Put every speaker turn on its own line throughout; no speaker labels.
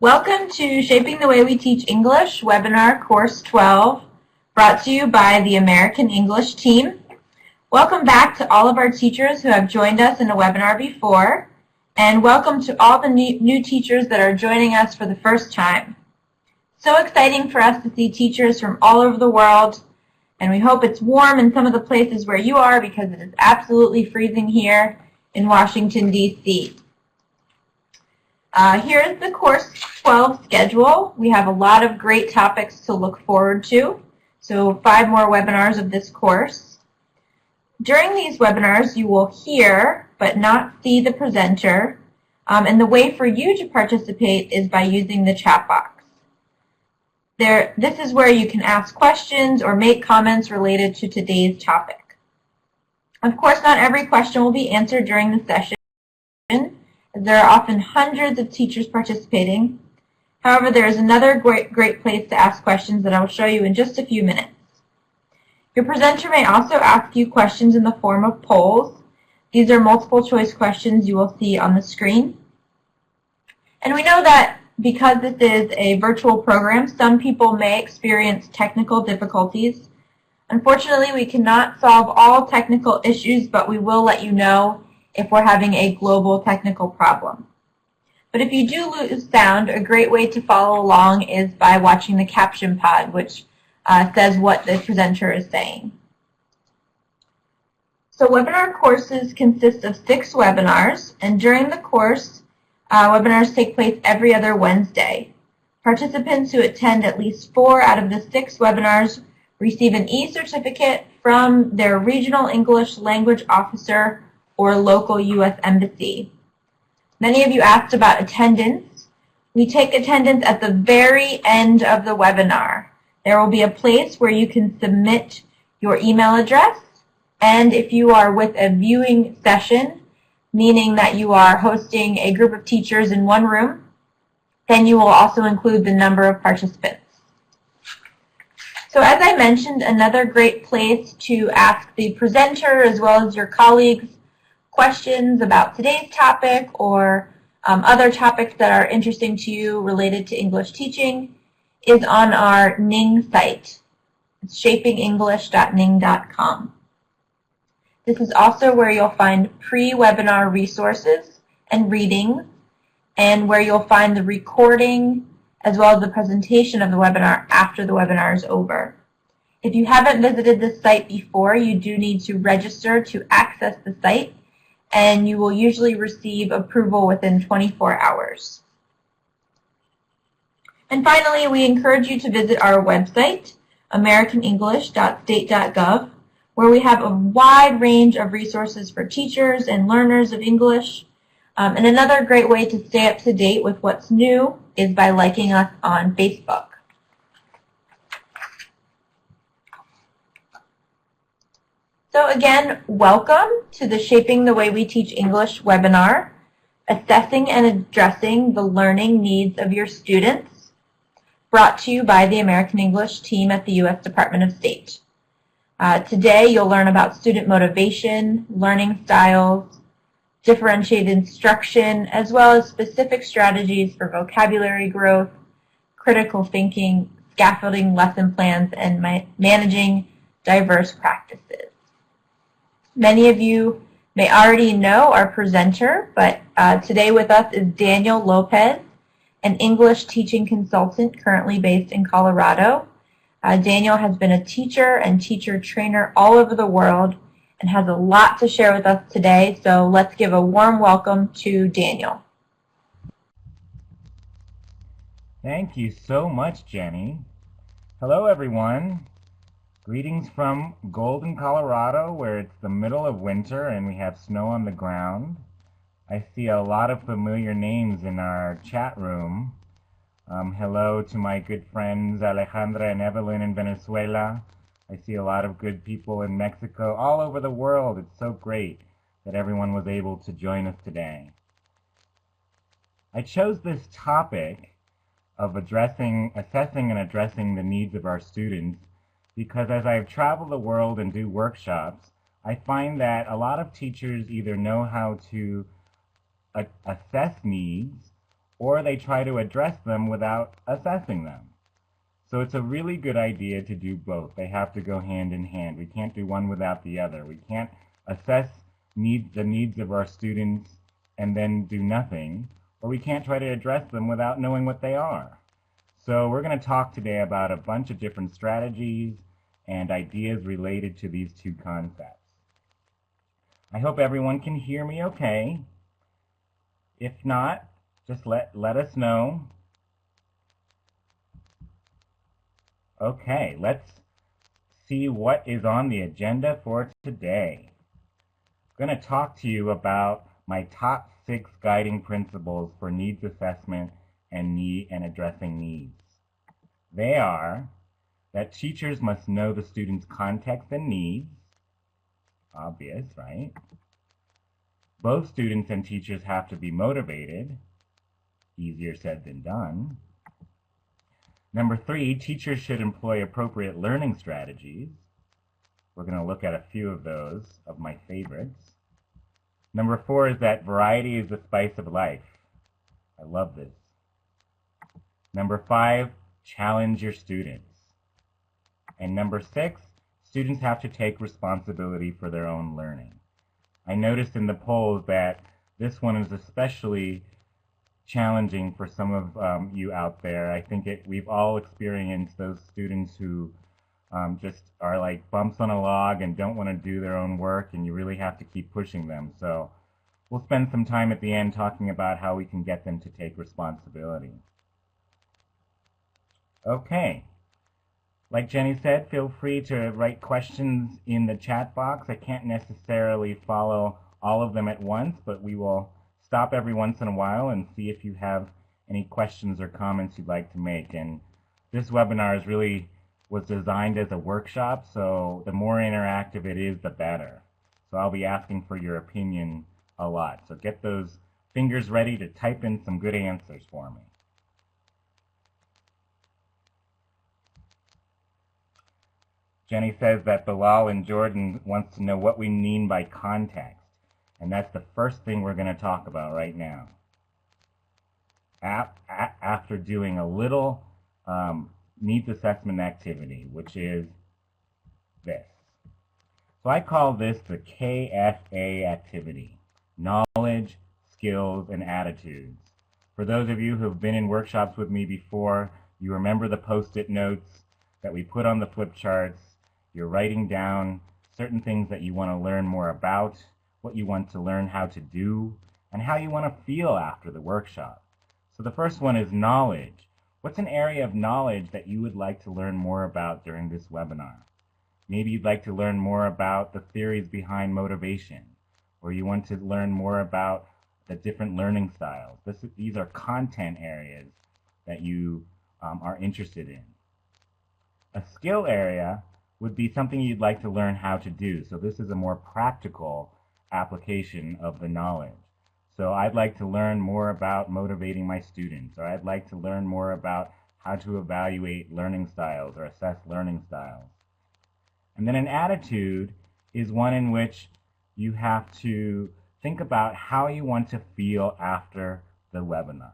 Welcome to Shaping the Way We Teach English, Webinar Course 12, brought to you by the American English team. Welcome back to all of our teachers who have joined us in a webinar before, and welcome to all the new teachers that are joining us for the first time. So exciting for us to see teachers from all over the world, and we hope it's warm in some of the places where you are because it is absolutely freezing here in Washington, D.C. Here's the Course 12 schedule. We have a lot of great topics to look forward to, so 5 more webinars of this course. During these webinars, you will hear but not see the presenter, and the way for you to participate is by using the chat box. This is where you can ask questions or make comments related to today's topic. Of course, not every question will be answered during the session. There are often hundreds of teachers participating. However, there is another great place to ask questions that I will show you in just a few minutes. Your presenter may also ask you questions in the form of polls. These are multiple choice questions you will see on the screen. And we know that because this is a virtual program, some people may experience technical difficulties. Unfortunately, we cannot solve all technical issues, but we will let you know if we're having a global technical problem. But if you do lose sound, a great way to follow along is by watching the caption pod, which says what the presenter is saying. So webinar courses consist of 6 webinars, and during the course, webinars take place every other Wednesday. Participants who attend at least 4 out of the 6 webinars receive an e-certificate from their regional English language officer or local U.S. embassy. Many of you asked about attendance. We take attendance at the very end of the webinar. There will be a place where you can submit your email address, and if you are with a viewing session, meaning that you are hosting a group of teachers in one room, then you will also include the number of participants. So as I mentioned, another great place to ask the presenter as well as your colleagues questions about today's topic or other topics that are interesting to you related to English teaching is on our Ning site. It's shapingenglish.ning.com. This is also where you'll find pre-webinar resources and readings, and where you'll find the recording as well as the presentation of the webinar after the webinar is over. If you haven't visited this site before, you do need to register to access the site, and you will usually receive approval within 24 hours. And finally, we encourage you to visit our website, americanenglish.state.gov, where we have a wide range of resources for teachers and learners of English. And another great way to stay up to date with what's new is by liking us on Facebook. So again, welcome to the Shaping the Way We Teach English webinar, Assessing and Addressing the Learning Needs of Your Students, brought to you by the American English team at the U.S. Department of State. Today you'll learn about student motivation, learning styles, differentiated instruction, as well as specific strategies for vocabulary growth, critical thinking, scaffolding lesson plans, and managing diverse practices. Many of you may already know our presenter, but today with us is Daniel Lopez, an English teaching consultant currently based in Colorado. Daniel has been a teacher and teacher trainer all over the world and has a lot to share with us today, so let's give a warm welcome to Daniel.
Thank you so much, Jenny. Hello, everyone. Greetings from Golden, Colorado, where it's the middle of winter and we have snow on the ground. I see a lot of familiar names in our chat room. Hello to my good friends Alejandra and Evelyn in Venezuela. I see a lot of good people in Mexico, all over the world. It's so great that everyone was able to join us today. I chose this topic of assessing and addressing the needs of our students because as I've traveled the world and do workshops, I find that a lot of teachers either know how to assess needs or they try to address them without assessing them. So it's a really good idea to do both. They have to go hand in hand. We can't do one without the other. We can't assess the needs of our students and then do nothing, or we can't try to address them without knowing what they are. So we're going to talk today about a bunch of different strategies and ideas related to these two concepts. I hope everyone can hear me okay. If not, just let us know. Okay, let's see what is on the agenda for today. I'm going to talk to you about my top 6 guiding principles for needs assessment and addressing needs. They are that teachers must know the student's context and needs. Obvious, right? Both students and teachers have to be motivated. Easier said than done. Number 3, teachers should employ appropriate learning strategies. We're going to look at a few of those, of my favorites. Number 4 is that variety is the spice of life. I love this. Number 5, challenge your students. And number 6, students have to take responsibility for their own learning. I noticed in the polls that this one is especially challenging for some of you out there. I think we've all experienced those students who just are like bumps on a log and don't want to do their own work, and you really have to keep pushing them. So we'll spend some time at the end talking about how we can get them to take responsibility. Okay. Like Jenny said, feel free to write questions in the chat box. I can't necessarily follow all of them at once, but we will stop every once in a while and see if you have any questions or comments you'd like to make. And this webinar was designed as a workshop, so the more interactive it is, the better. So I'll be asking for your opinion a lot. So get those fingers ready to type in some good answers for me. Jenny says that Bilal in Jordan wants to know what we mean by context. And that's the first thing we're going to talk about right now. After doing a little needs assessment activity, which is this. So I call this the KSA Activity, knowledge, skills, and attitudes. For those of you who have been in workshops with me before, you remember the post-it notes that we put on the flip charts. You're writing down certain things that you want to learn more about, what you want to learn how to do, and how you want to feel after the workshop. So the first one is knowledge. What's an area of knowledge that you would like to learn more about during this webinar? Maybe you'd like to learn more about the theories behind motivation, or you want to learn more about the different learning styles. These are content areas that you are interested in. A skill area would be something you'd like to learn how to do. So this is a more practical application of the knowledge. So I'd like to learn more about motivating my students, or I'd like to learn more about how to evaluate learning styles or assess learning styles. And then an attitude is one in which you have to think about how you want to feel after the webinar.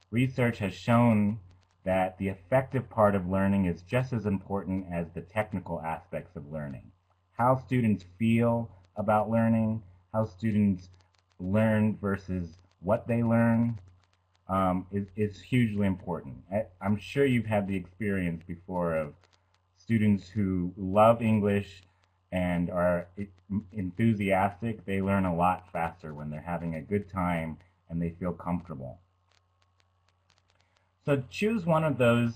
Research has shown that the effective part of learning is just as important as the technical aspects of learning. How students feel about learning, how students learn versus what they learn is hugely important. I'm sure you've had the experience before of students who love English and are enthusiastic. They learn a lot faster when they're having a good time and they feel comfortable. So choose one of those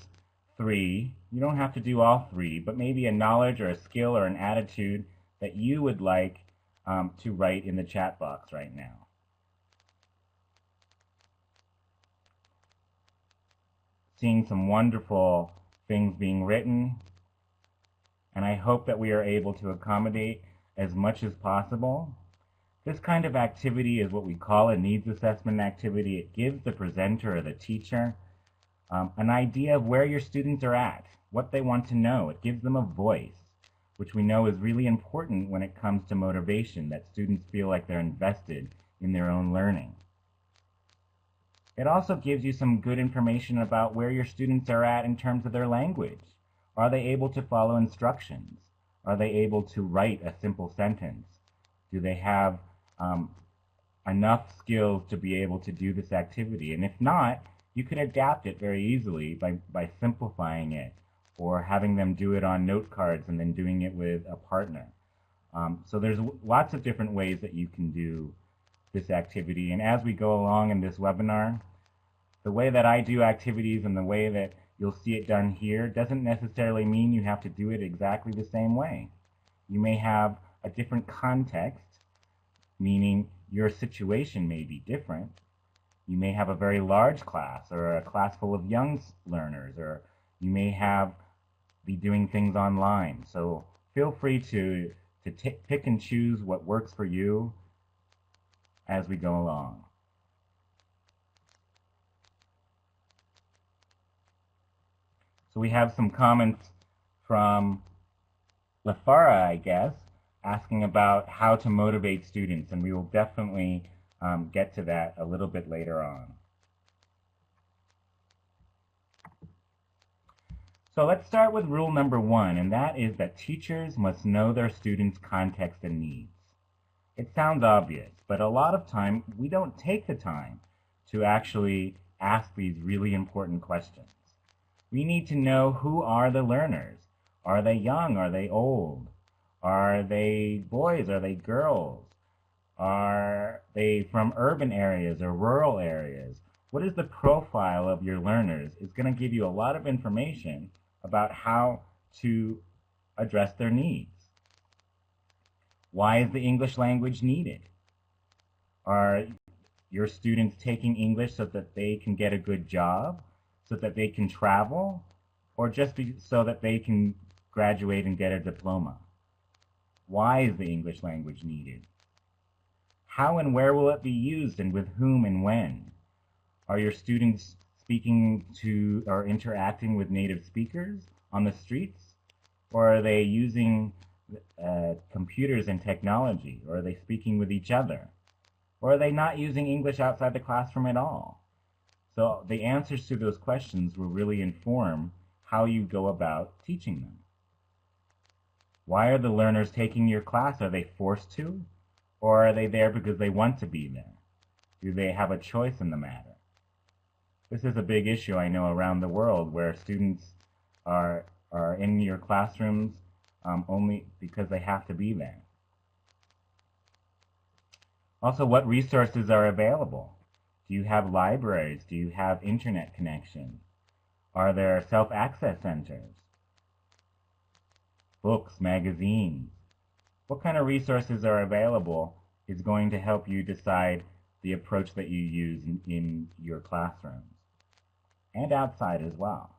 3. You don't have to do all 3, but maybe a knowledge or a skill or an attitude that you would like to write in the chat box right now. Seeing some wonderful things being written, and I hope that we are able to accommodate as much as possible. This kind of activity is what we call a needs assessment activity. It gives the presenter or the teacher an idea of where your students are at, what they want to know. It gives them a voice, which we know is really important when it comes to motivation, that students feel like they're invested in their own learning. It also gives you some good information about where your students are at in terms of their language. Are they able to follow instructions? Are they able to write a simple sentence? Do they have enough skills to be able to do this activity? And if not, you can adapt it very easily by simplifying it or having them do it on note cards and then doing it with a partner. So there's lots of different ways that you can do this activity. And as we go along in this webinar, the way that I do activities and the way that you'll see it done here doesn't necessarily mean you have to do it exactly the same way. You may have a different context, meaning your situation may be different. You may have a very large class or a class full of young learners, or you may be doing things online. So feel free to pick and choose what works for you as we go along. So we have some comments from Lafara, I guess, asking about how to motivate students, and we will definitely get to that a little bit later on. So let's start with rule number 1, and that is that teachers must know their students' context and needs. It sounds obvious, but a lot of time we don't take the time to actually ask these really important questions. We need to know, who are the learners? Are they young? Are they old? Are they boys? Are they girls? Are they from urban areas or rural areas? What is the profile of your learners? It's going to give you a lot of information about how to address their needs. Why is the English language needed? Are your students taking English so that they can get a good job, so that they can travel, or just so that they can graduate and get a diploma? Why is the English language needed? How and where will it be used, and with whom and when? Are your students speaking to or interacting with native speakers on the streets? Or are they using computers and technology? Or are they speaking with each other? Or are they not using English outside the classroom at all? So the answers to those questions will really inform how you go about teaching them. Why are the learners taking your class? Are they forced to? Or are they there because they want to be there? Do they have a choice in the matter? This is a big issue, I know, around the world, where students are in your classrooms only because they have to be there. Also, what resources are available? Do you have libraries? Do you have internet connection? Are there self-access centers? Books, magazines? What kind of resources are available is going to help you decide the approach that you use in your classrooms, and outside as well.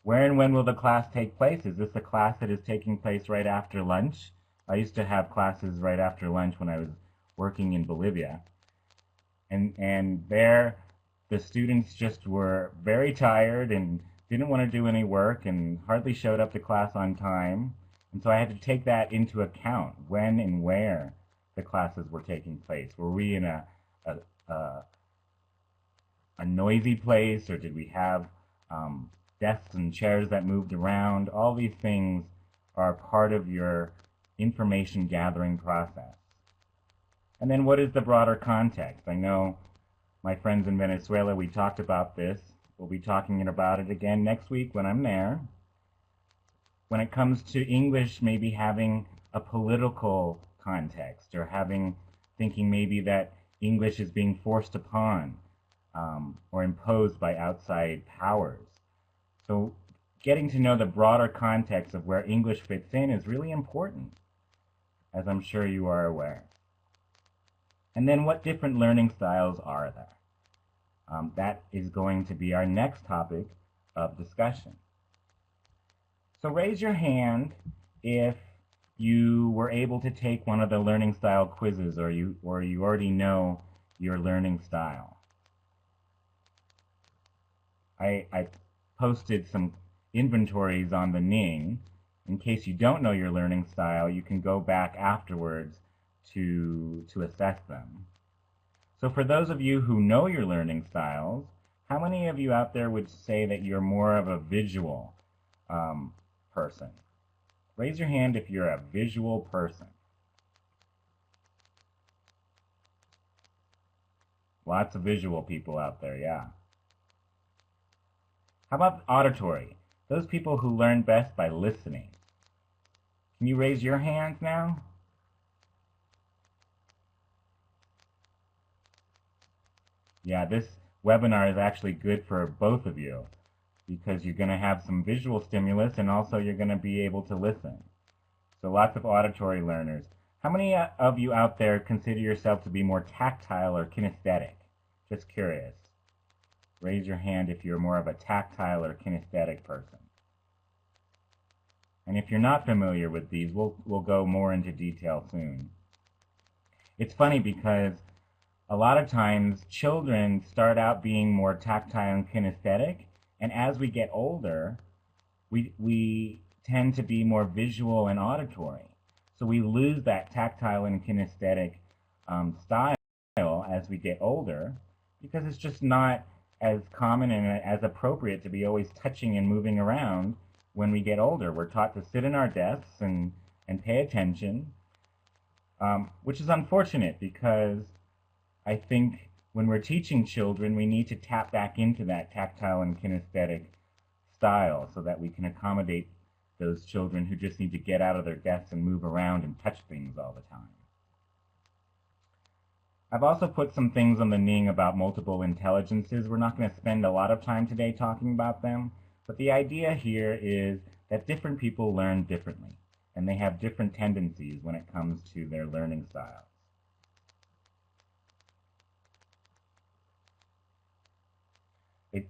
Where and when will the class take place? Is this a class that is taking place right after lunch? I used to have classes right after lunch when I was working in Bolivia. And there, the students just were very tired and didn't want to do any work and hardly showed up to class on time. And so I had to take that into account, when and where the classes were taking place. Were we in a noisy place, or did we have desks and chairs that moved around? All these things are part of your information gathering process. And then what is the broader context? I know my friends in Venezuela, we talked about this. We'll be talking about it again next week when I'm there. When it comes to English, maybe having a political context, or thinking maybe that English is being forced upon or imposed by outside powers. So getting to know the broader context of where English fits in is really important, as I'm sure you are aware. And then what different learning styles are there? That is going to be our next topic of discussion. So raise your hand if you were able to take one of the learning style quizzes, or you already know your learning style. I posted some inventories on the Ning. In case you don't know your learning style, you can go back afterwards to assess them. So for those of you who know your learning styles, how many of you out there would say that you're more of a visual person? Raise your hand if you're a visual person. Lots of visual people out there, yeah. How about auditory? Those people who learn best by listening. Can you raise your hands now? Yeah, this webinar is actually good for both of you because you're going to have some visual stimulus and also you're going to be able to listen. So lots of auditory learners. How many of you out there consider yourself to be more tactile or kinesthetic? Just curious. Raise your hand if you're more of a tactile or kinesthetic person. And if you're not familiar with these, we'll go more into detail soon. It's funny because a lot of times children start out being more tactile and kinesthetic, and as we get older, we tend to be more visual and auditory. So we lose that tactile and kinesthetic style as we get older because it's just not as common and as appropriate to be always touching and moving around when we get older. We're taught to sit in our desks and pay attention, which is unfortunate because I think when we're teaching children, we need to tap back into that tactile and kinesthetic style so that we can accommodate those children who just need to get out of their desks and move around and touch things all the time. I've also put some things on the Ning about multiple intelligences. We're not going to spend a lot of time today talking about them, but the idea here is that different people learn differently, and they have different tendencies when it comes to their learning styles.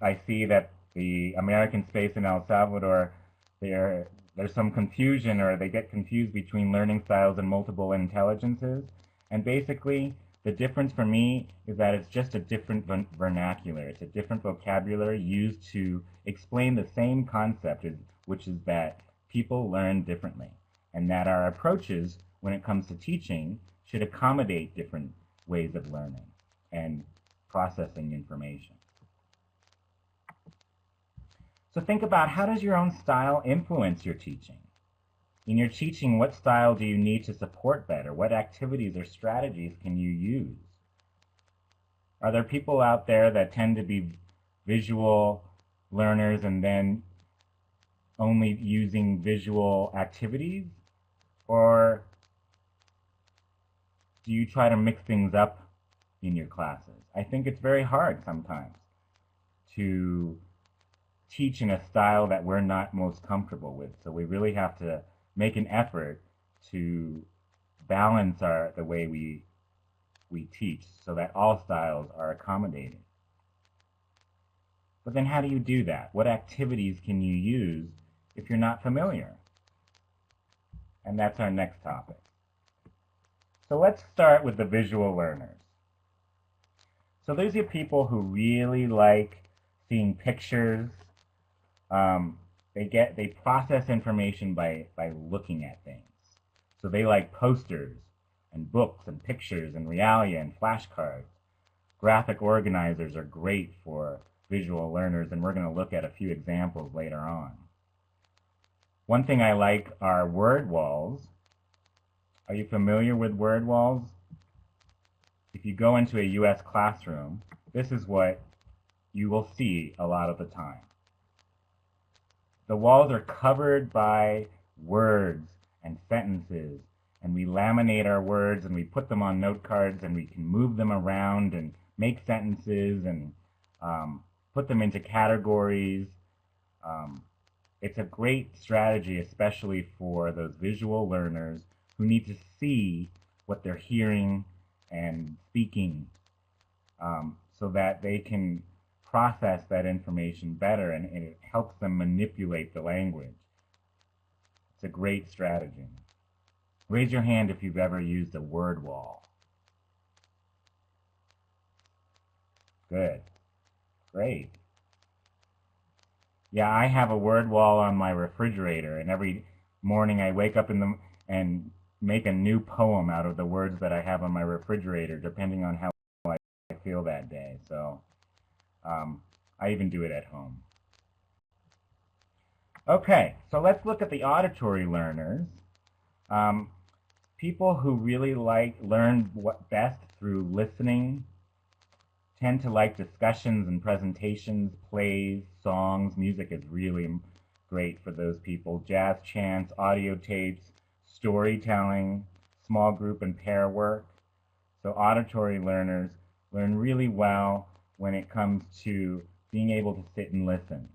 I see that the American space in El Salvador, there's some confusion, or they get confused between learning styles and multiple intelligences. And basically, the difference for me is that it's just a different vernacular. It's a different vocabulary used to explain the same concept, which is that people learn differently, and that our approaches when it comes to teaching should accommodate different ways of learning and processing information. So think about, how does your own style influence your teaching? In your teaching, what style do you need to support better? What activities or strategies can you use? Are there people out there that tend to be visual learners and then only using visual activities? Or do you try to mix things up in your classes? I think it's very hard sometimes to teach in a style that we're not most comfortable with. So we really have to make an effort to balance the way we teach so that all styles are accommodated. But then how do you do that? What activities can you use if you're not familiar? And that's our next topic. So let's start with the visual learners. So these are people who really like seeing pictures. They process information by looking at things. So they like posters and books and pictures and realia and flashcards. Graphic organizers are great for visual learners, and we're going to look at a few examples later on. One thing I like are word walls. Are you familiar with word walls? If you go into a US classroom, this is what you will see a lot of the time. The walls are covered by words and sentences, and we laminate our words and we put them on note cards and we can move them around and make sentences and put them into categories. It's a great strategy, especially for those visual learners who need to see what they're hearing and speaking so that they can process that information better, and it helps them manipulate the language. It's a great strategy. Raise your hand if you've ever used a word wall. Good. Great. Yeah, I have a word wall on my refrigerator, and every morning I wake up and make a new poem out of the words that I have on my refrigerator, depending on how feel that day. So I even do it at home. Okay, so let's look at the auditory learners. People who really learn what best through listening tend to like discussions and presentations, plays, songs. Music is really great for those people. Jazz chants, audio tapes, storytelling, small group and pair work. So auditory learners learn really well when it comes to being able to sit and listen.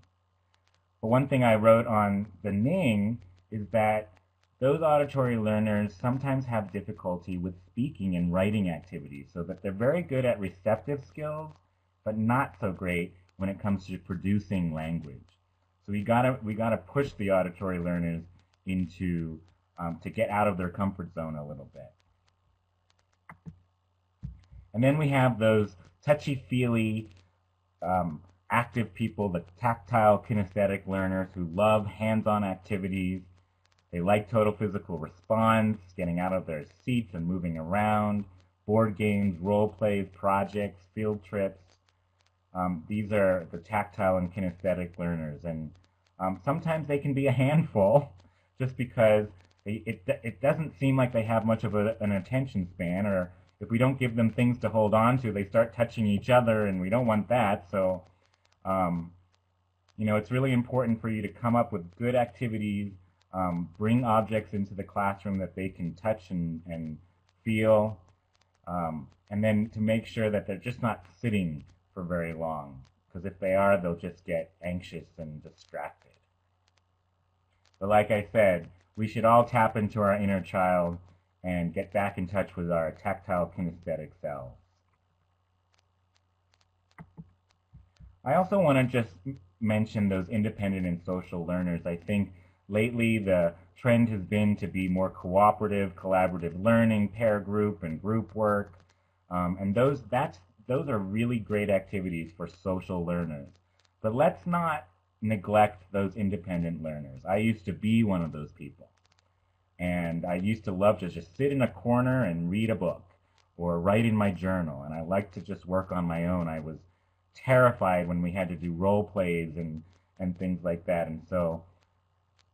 But one thing I wrote on the Ning is that those auditory learners sometimes have difficulty with speaking and writing activities, so that they're very good at receptive skills, but not so great when it comes to producing language. So we gotta push the auditory learners into to get out of their comfort zone a little bit. And then we have those touchy-feely, active people, the tactile kinesthetic learners who love hands-on activities. They like total physical response, getting out of their seats and moving around, board games, role plays, projects, field trips. These are the tactile and kinesthetic learners, and sometimes they can be a handful just because it doesn't seem like they have much of an attention span, or if we don't give them things to hold on to, they start touching each other, and we don't want that. So, you know, it's really important for you to come up with good activities, bring objects into the classroom that they can touch and feel, and then to make sure that they're just not sitting for very long, because if they are, they'll just get anxious and distracted. But like I said, we should all tap into our inner child and get back in touch with our tactile kinesthetic selves. I also want to just mention those independent and social learners. I think lately the trend has been to be more cooperative, collaborative learning, pair group and group work, and those are really great activities for social learners. But let's not neglect those independent learners. I used to be one of those people. And I used to love to just sit in a corner and read a book or write in my journal. And I liked to just work on my own. I was terrified when we had to do role plays and things like that. And so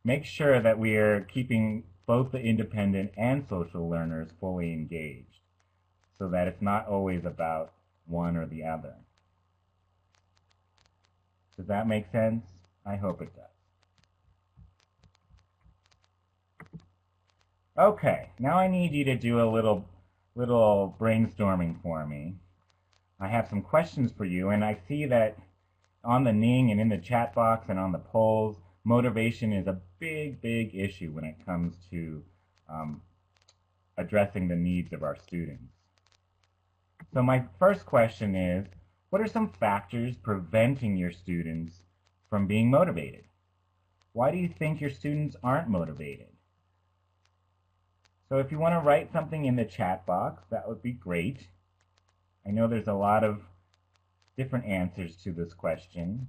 make sure that we are keeping both the independent and social learners fully engaged so that it's not always about one or the other. Does that make sense? I hope it does. Okay, now I need you to do a little brainstorming for me. I have some questions for you, and I see that on the Ning and in the chat box and on the polls, motivation is a big issue when it comes to addressing the needs of our students. So my first question is, what are some factors preventing your students from being motivated? Why do you think your students aren't motivated? So if you want to write something in the chat box, that would be great. I know there's a lot of different answers to this question,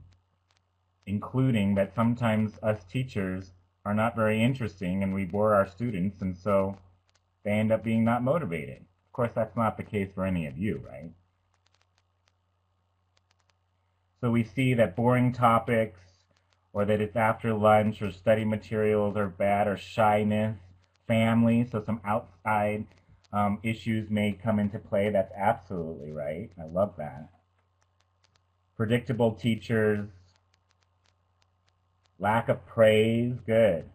including that sometimes us teachers are not very interesting and we bore our students, and so they end up being not motivated. Of course, that's not the case for any of you, right? So we see that boring topics, or that it's after lunch, or study materials are bad, or shyness, family, so some outside issues may come into play. That's absolutely right. I love that. Predictable teachers, lack of praise, good.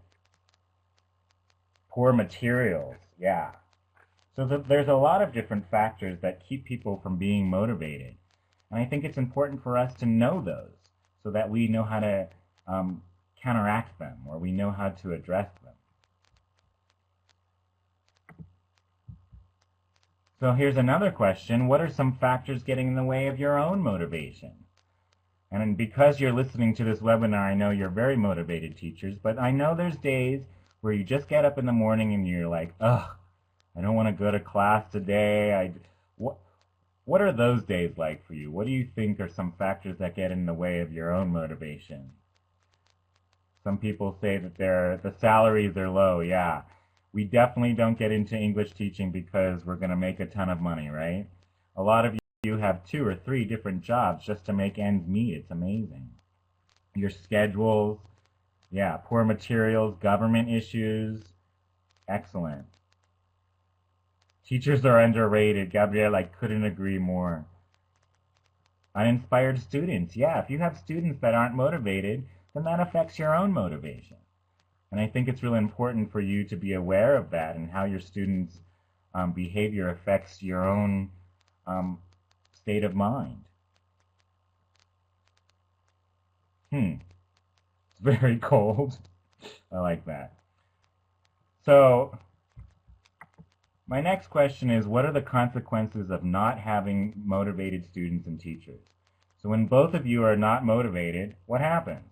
Poor materials, yeah. So there's a lot of different factors that keep people from being motivated. And I think it's important for us to know those so that we know how to counteract them, or we know how to address them. So here's another question. What are some factors getting in the way of your own motivation? And because you're listening to this webinar, I know you're very motivated teachers, but I know there's days where you just get up in the morning and you're like, ugh, I don't want to go to class today. What are those days like for you? What do you think are some factors that get in the way of your own motivation? Some people say that the salaries are low. Yeah, we definitely don't get into English teaching because we're going to make a ton of money, right? A lot of you you have 2 or 3 different jobs just to make ends meet. It's amazing. Your schedules, yeah, poor materials, government issues. Excellent. Teachers are underrated. Gabrielle, I couldn't agree more. Uninspired students. Yeah, if you have students that aren't motivated, then that affects your own motivation. And I think it's really important for you to be aware of that and how your students' behavior affects your own state of mind. It's very cold. I like that. So my next question is, what are the consequences of not having motivated students and teachers? So when both of you are not motivated, what happens?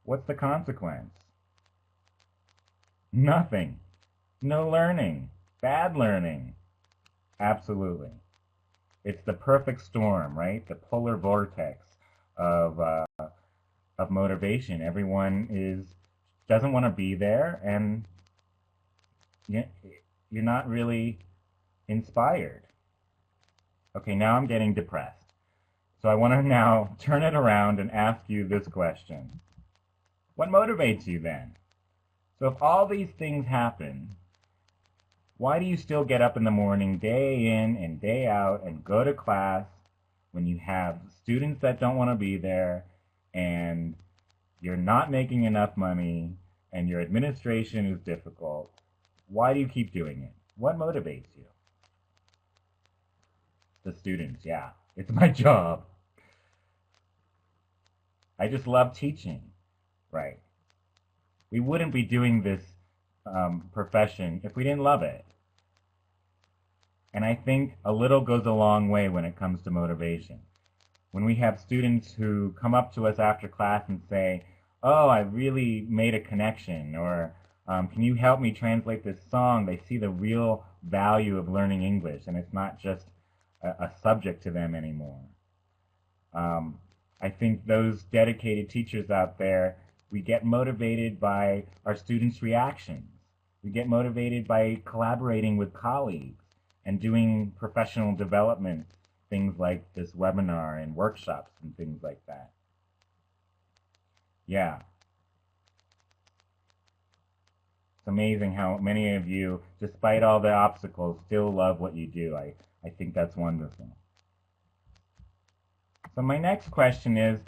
What's the consequence? Nothing. No learning. Bad learning. Absolutely. It's the perfect storm, right? The polar vortex of motivation. Everyone doesn't want to be there, and you're not really inspired. Okay, now I'm getting depressed. So I want to now turn it around and ask you this question. What motivates you then? So if all these things happen, why do you still get up in the morning, day in and day out, and go to class when you have students that don't want to be there, and you're not making enough money, and your administration is difficult? Why do you keep doing it? What motivates you? The students, yeah. It's my job. I just love teaching, right? We wouldn't be doing this profession if we didn't love it. And I think a little goes a long way when it comes to motivation. When we have students who come up to us after class and say, oh, I really made a connection, or can you help me translate this song? They see the real value of learning English, and it's not just a subject to them anymore. I think those dedicated teachers out there, we get motivated by our students' reactions. We get motivated by collaborating with colleagues and doing professional development, things like this webinar and workshops and things like that. Yeah. It's amazing how many of you, despite all the obstacles, still love what you do. I think that's wonderful. So my next question is,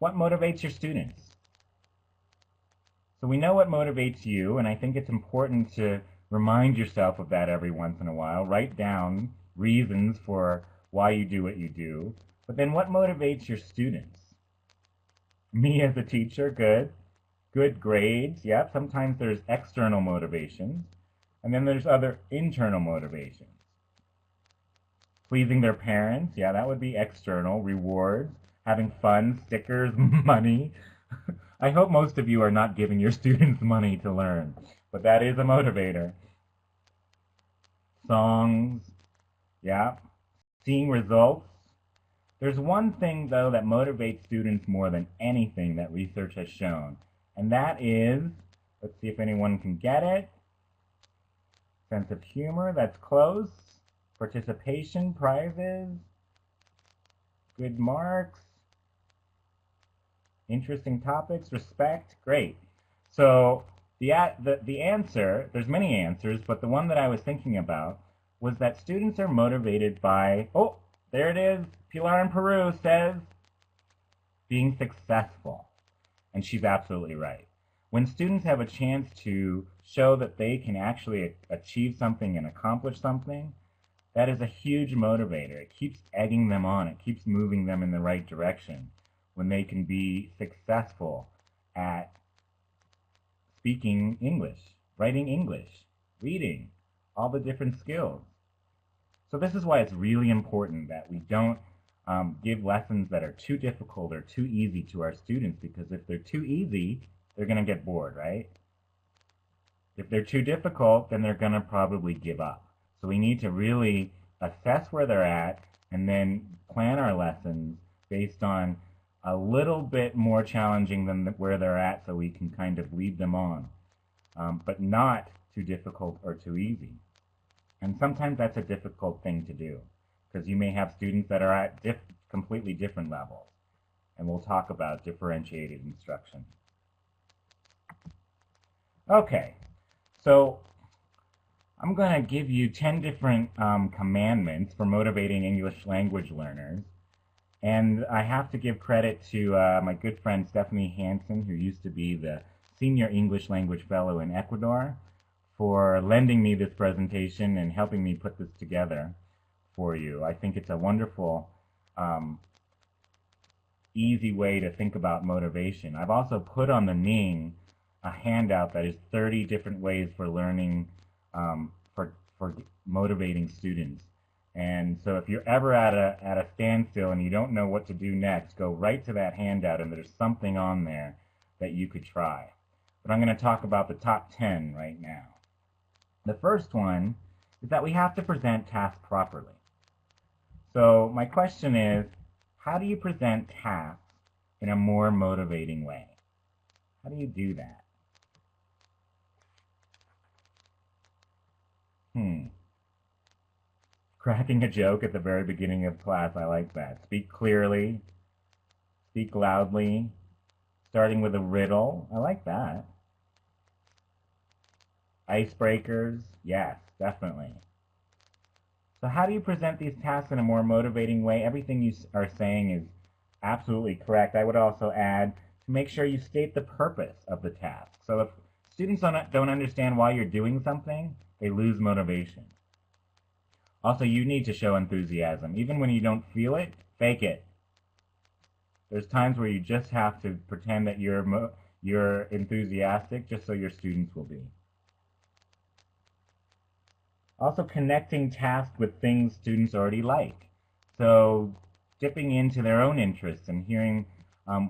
what motivates your students? So we know what motivates you, and I think it's important to remind yourself of that every once in a while. Write down reasons for why you do what you do. But then what motivates your students? Me as a teacher, good. Good grades, yep. Sometimes there's external motivations. And then there's other internal motivations. Pleasing their parents, yeah, that would be external. Rewards, having fun, stickers, money. I hope most of you are not giving your students money to learn, but that is a motivator. Songs, yeah. Seeing results. There's one thing, though, that motivates students more than anything that research has shown, and that is, let's see if anyone can get it, sense of humor, that's close. Participation, prizes, good marks, interesting topics, respect, great. So the answer, there's many answers, but the one that I was thinking about was that students are motivated by, oh, there it is, Pilar in Peru says, being successful. And she's absolutely right. When students have a chance to show that they can actually achieve something and accomplish something, that is a huge motivator. It keeps egging them on. It keeps moving them in the right direction when they can be successful at speaking English, writing English, reading, all the different skills. So this is why it's really important that we don't give lessons that are too difficult or too easy to our students, because if they're too easy, they're going to get bored, right? If they're too difficult, then they're going to probably give up. So we need to really assess where they're at and then plan our lessons based on a little bit more challenging than where they're at, so we can kind of lead them on, but not too difficult or too easy. And sometimes that's a difficult thing to do. because you may have students that are at completely different levels. And we'll talk about differentiated instruction. Okay, so I'm going to give you 10 different commandments for motivating English language learners. And I have to give credit to my good friend Stephanie Hansen, who used to be the Senior English Language Fellow in Ecuador, for lending me this presentation and helping me put this together for you. I think it's a wonderful, easy way to think about motivation. I've also put on the Ning a handout that is 30 different ways for learning, for motivating students. And so if you're ever at a standstill and you don't know what to do next, go right to that handout and there's something on there that you could try. But I'm going to talk about the top 10 right now. The first one is that we have to present tasks properly. So my question is, how do you present tasks in a more motivating way? How do you do that? Cracking a joke at the very beginning of class, I like that. Speak clearly, speak loudly, starting with a riddle, I like that. Icebreakers, yes, definitely. So how do you present these tasks in a more motivating way? Everything you are saying is absolutely correct. I would also add to make sure you state the purpose of the task. So if students don't understand why you're doing something, they lose motivation. Also, you need to show enthusiasm. Even when you don't feel it, fake it. There's times where you just have to pretend that you're enthusiastic just so your students will be. Also, connecting tasks with things students already like. So dipping into their own interests and hearing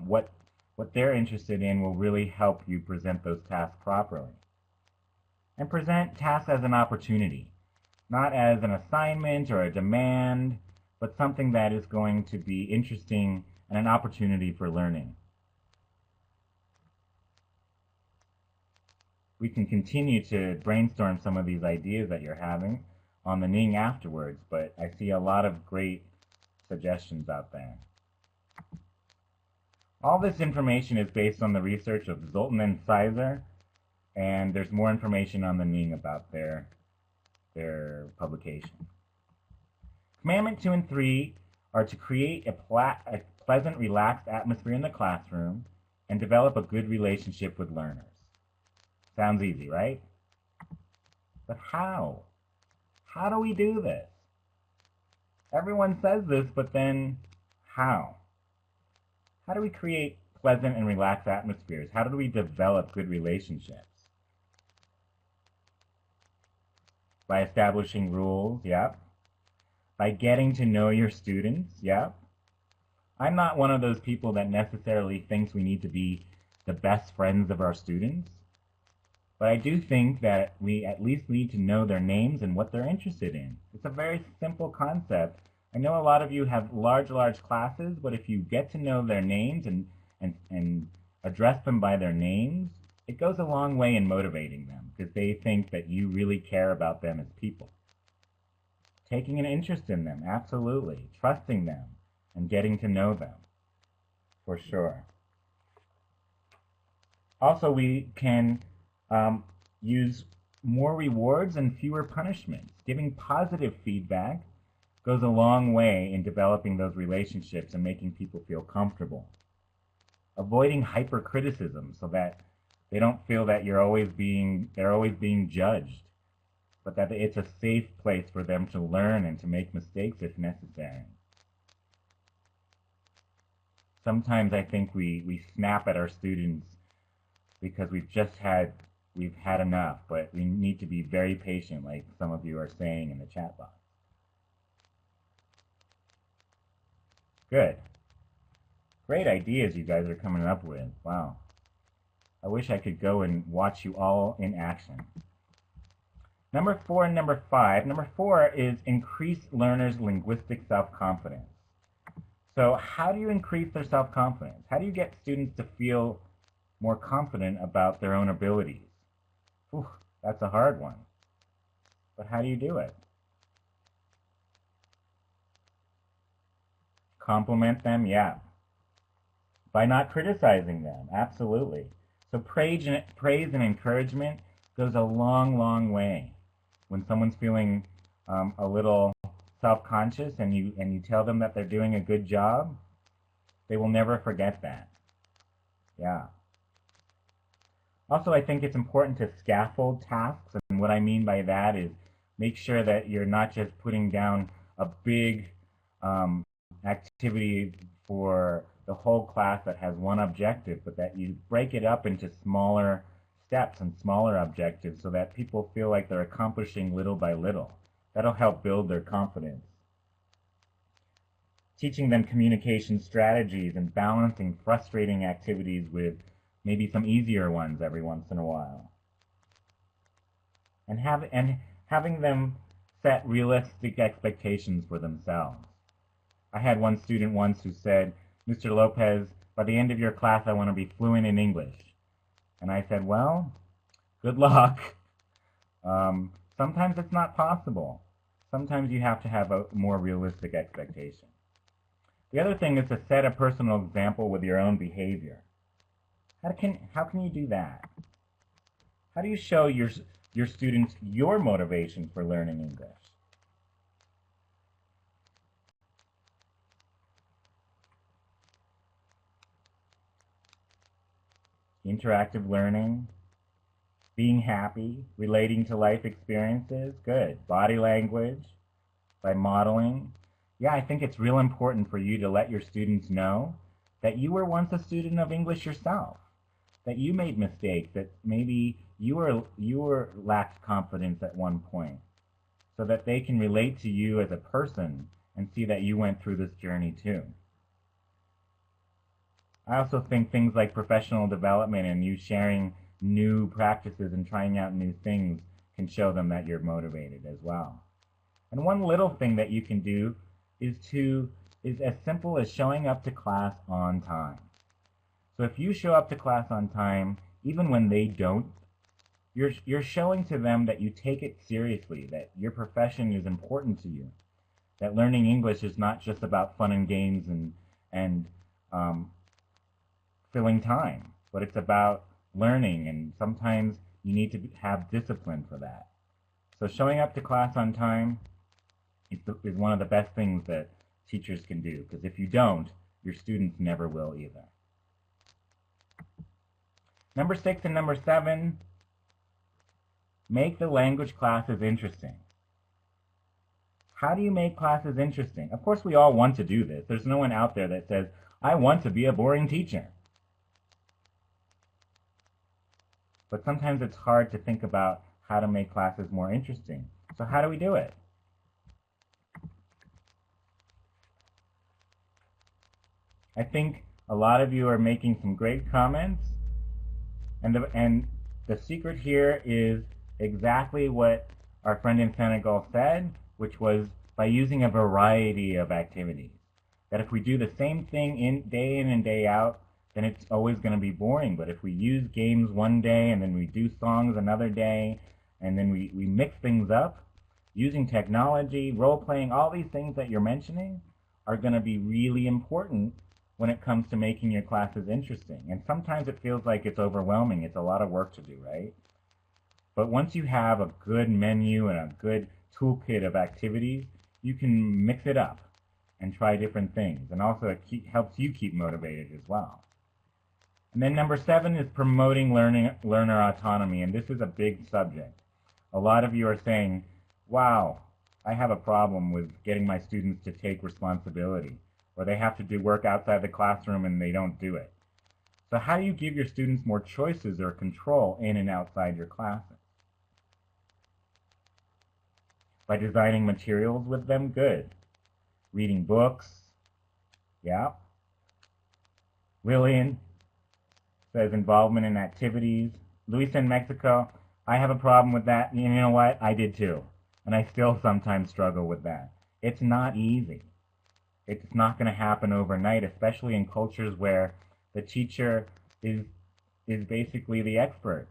what they're interested in will really help you present those tasks properly. And present tasks as an opportunity, not as an assignment or a demand, but something that is going to be interesting and an opportunity for learning. We can continue to brainstorm some of these ideas that you're having on the Ning afterwards, but I see a lot of great suggestions out there. All this information is based on the research of Zoltan and Sizer, and there's more information on the Ning about their publication. Commandment 2 and 3 are to create a pleasant, relaxed atmosphere in the classroom and develop a good relationship with learners. Sounds easy, right? But how? How do we do this? Everyone says this, but then how? How do we create pleasant and relaxed atmospheres? How do we develop good relationships? By establishing rules, yep. By getting to know your students, yep. I'm not one of those people that necessarily thinks we need to be the best friends of our students. But I do think that we at least need to know their names and what they're interested in. It's a very simple concept. I know a lot of you have large classes, but if you get to know their names and address them by their names, it goes a long way in motivating them because they think that you really care about them as people. Taking an interest in them, absolutely. Trusting them and getting to know them, for sure. Also, we can use more rewards and fewer punishments. Giving positive feedback goes a long way in developing those relationships and making people feel comfortable. Avoiding hypercriticism so that they don't feel that they're always being judged, but that it's a safe place for them to learn and to make mistakes if necessary. Sometimes I think we snap at our students because we've had enough, but we need to be very patient, like some of you are saying in the chat box. Good. Great ideas you guys are coming up with. Wow. I wish I could go and watch you all in action. Number 4 and number 5. Number 4 is increase learners' linguistic self-confidence. So how do you increase their self-confidence? How do you get students to feel more confident about their own abilities? Whew, that's a hard one. But how do you do it? Compliment them, yeah. By not criticizing them, absolutely. So praise and encouragement goes a long, long way. When someone's feeling a little self-conscious and you tell them that they're doing a good job, they will never forget that. Yeah. Also, I think it's important to scaffold tasks, and what I mean by that is make sure that you're not just putting down a big activity for the whole class that has one objective, but that you break it up into smaller steps and smaller objectives so that people feel like they're accomplishing little by little. That'll help build their confidence. Teaching them communication strategies and balancing frustrating activities with maybe some easier ones every once in a while. And having them set realistic expectations for themselves. I had one student once who said, "Mr. Lopez, by the end of your class, I want to be fluent in English." And I said, well, good luck. Sometimes it's not possible. Sometimes you have to have a more realistic expectation. The other thing is to set a personal example with your own behavior. How can you do that? How do you show your students your motivation for learning English? Interactive learning, being happy, relating to life experiences, good. Body language, by modeling. Yeah, I think it's real important for you to let your students know that you were once a student of English yourself, that you made mistakes, that maybe you were lacked confidence at one point, so that they can relate to you as a person and see that you went through this journey too. I also think things like professional development and you sharing new practices and trying out new things can show them that you're motivated as well. And one little thing that you can do is as simple as showing up to class on time. So if you show up to class on time, even when they don't, you're showing to them that you take it seriously, that your profession is important to you, that learning English is not just about fun and games and filling time, but it's about learning, and sometimes you need to have discipline for that. So showing up to class on time is one of the best things that teachers can do, because if you don't, your students never will either. Number 6 and number 7, make the language classes interesting. How do you make classes interesting? Of course, we all want to do this. There's no one out there that says, I want to be a boring teacher. But sometimes it's hard to think about how to make classes more interesting. So how do we do it? I think a lot of you are making some great comments, and the secret here is exactly what our friend in Senegal said, which was by using a variety of activities. That if we do the same thing in and day out, then it's always going to be boring. But if we use games one day and then we do songs another day, and then we mix things up, using technology, role-playing, all these things that you're mentioning are going to be really important when it comes to making your classes interesting. And sometimes it feels like it's overwhelming. It's a lot of work to do, right? But once you have a good menu and a good toolkit of activities, you can mix it up and try different things. And also it helps you keep motivated as well. And then number 7 is promoting learner autonomy, and this is a big subject. A lot of you are saying, wow, I have a problem with getting my students to take responsibility, or they have to do work outside the classroom and they don't do it. So how do you give your students more choices or control in and outside your classes? By designing materials with them? Good. Reading books? Yeah. Lillian says involvement in activities. Luis in Mexico, I have a problem with that. You know what? I did too. And I still sometimes struggle with that. It's not easy. It's not going to happen overnight, especially in cultures where the teacher is basically the expert.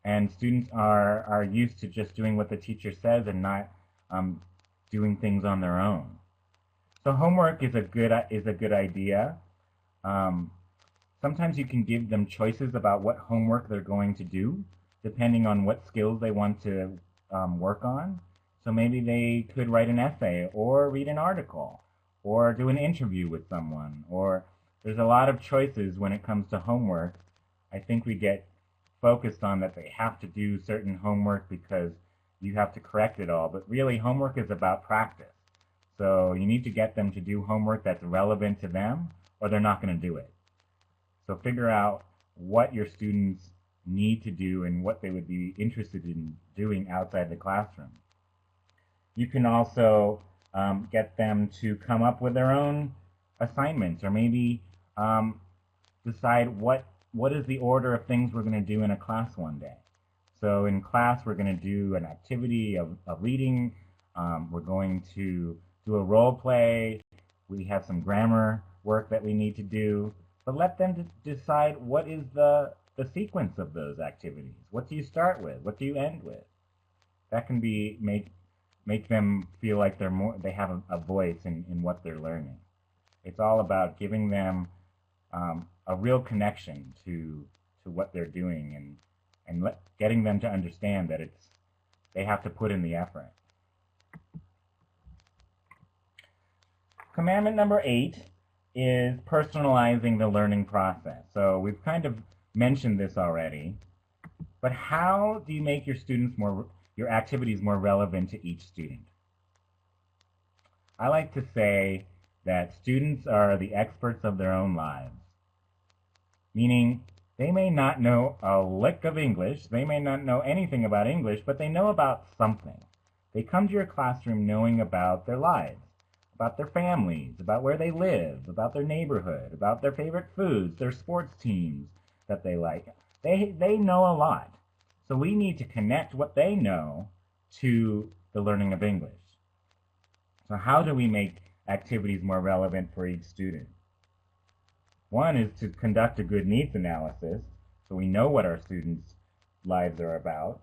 And students are used to just doing what the teacher says and not doing things on their own. So homework is a good idea. Sometimes you can give them choices about what homework they're going to do, depending on what skills they want to work on. So maybe they could write an essay, or read an article, or do an interview with someone, or there's a lot of choices when it comes to homework. I think we get focused on that they have to do certain homework because you have to correct it all, but really homework is about practice. So you need to get them to do homework that's relevant to them, or they're not going to do it. So figure out what your students need to do and what they would be interested in doing outside the classroom. You can also get them to come up with their own assignments, or maybe decide what is the order of things we're going to do in a class one day. So in class, we're going to do an activity of reading. We're going to do a role play. We have some grammar work that we need to do. But let them decide what is the sequence of those activities. What do you start with? What do you end with? That can be make them feel like they have a voice in what they're learning. It's all about giving them a real connection to what they're doing, and getting them to understand that they have to put in the effort. Commandment number 8 is personalizing the learning process. So we've kind of mentioned this already, but how do you make your activities more relevant to each student? I like to say that students are the experts of their own lives, meaning they may not know a lick of English, they may not know anything about English, but they know about something. They come to your classroom knowing about their lives, about their families, about where they live, about their neighborhood, about their favorite foods, their sports teams that they like. They know a lot. So we need to connect what they know to the learning of English. So how do we make activities more relevant for each student? One is to conduct a good needs analysis, so we know what our students' lives are about.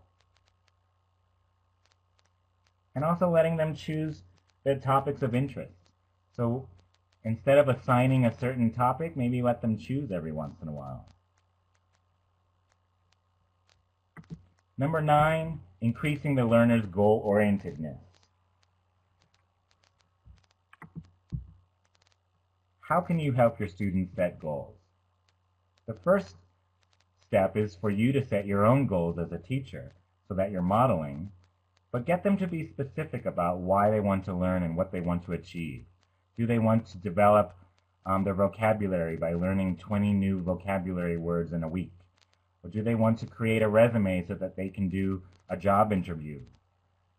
And also letting them choose the topics of interest. So instead of assigning a certain topic, maybe let them choose every once in a while. Number 9, increasing the learner's goal-orientedness. How can you help your students set goals? The first step is for you to set your own goals as a teacher so that you're modeling, but get them to be specific about why they want to learn and what they want to achieve. Do they want to develop their vocabulary by learning 20 new vocabulary words in a week? Or do they want to create a resume so that they can do a job interview?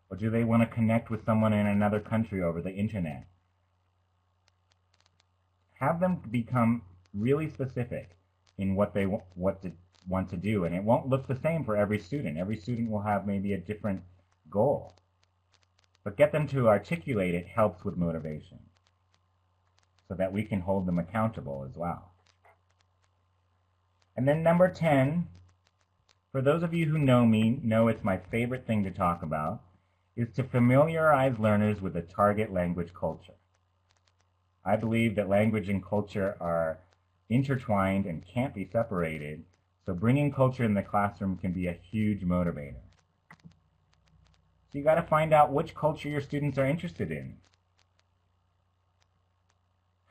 Or do they want to connect with someone in another country over the internet? Have them become really specific in what they want to do, and it won't look the same for every student. Every student will have maybe a different goal. But get them to articulate it helps with motivation, so that we can hold them accountable as well. And then number 10, for those of you who know me, know it's my favorite thing to talk about, is to familiarize learners with the target language culture. I believe that language and culture are intertwined and can't be separated, so bringing culture in the classroom can be a huge motivator. So you got to find out which culture your students are interested in.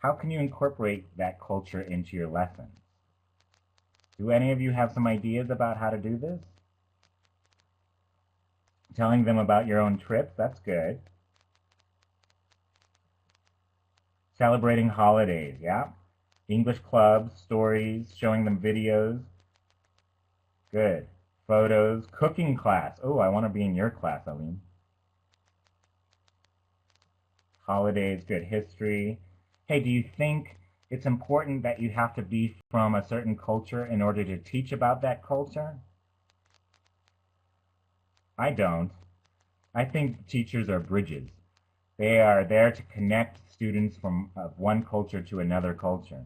How can you incorporate that culture into your lessons? Do any of you have some ideas about how to do this? Telling them about your own trips, that's good. Celebrating holidays, yeah. English clubs, stories, showing them videos. Good. Photos, cooking class. Oh, I want to be in your class, Aline. Holidays, good. History. Hey, do you think it's important that you have to be from a certain culture in order to teach about that culture? I don't. I think teachers are bridges. They are there to connect students from one culture to another culture,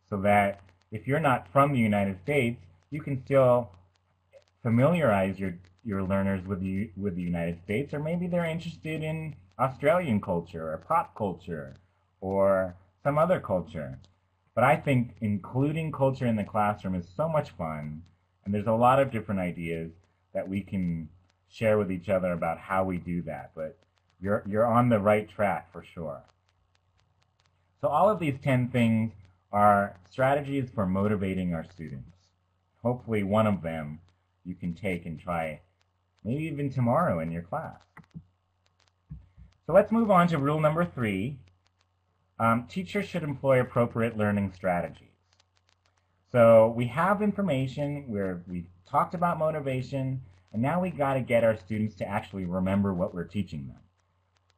so that if you're not from the United States, you can still familiarize your learners with the United States, or maybe they're interested in Australian culture or pop culture or some other culture. But I think including culture in the classroom is so much fun, and there's a lot of different ideas that we can share with each other about how we do that. But you're on the right track for sure. So all of these 10 things are strategies for motivating our students. Hopefully one of them you can take and try maybe even tomorrow in your class. So let's move on to rule number 3. Teachers should employ appropriate learning strategies. So we have information where we've talked about motivation, and now we got to get our students to actually remember what we're teaching them.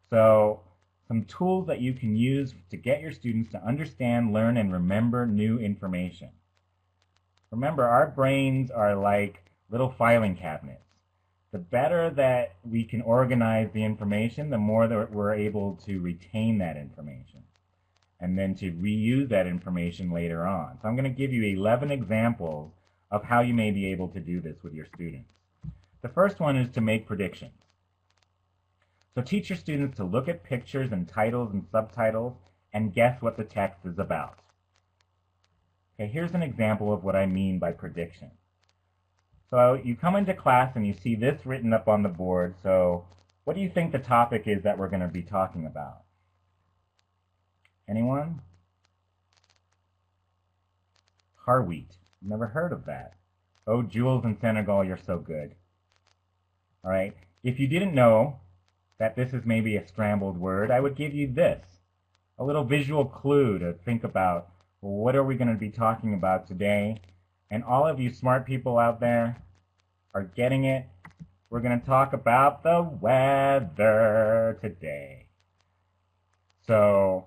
So some tools that you can use to get your students to understand, learn, and remember new information. Remember, our brains are like little filing cabinets. The better that we can organize the information, the more that we're able to retain that information and then to reuse that information later on. So I'm going to give you 11 examples of how you may be able to do this with your students. The first one is to make predictions. So teach your students to look at pictures and titles and subtitles and guess what the text is about. Okay, here's an example of what I mean by prediction. So you come into class and you see this written up on the board. So what do you think the topic is that we're going to be talking about? Anyone? Har wheat. Never heard of that. Oh, Jules in Senegal, you're so good. All right. If you didn't know that this is maybe a scrambled word, I would give you this, a little visual clue to think about, well, what are we going to be talking about today? And all of you smart people out there are getting it. We're going to talk about the weather today. So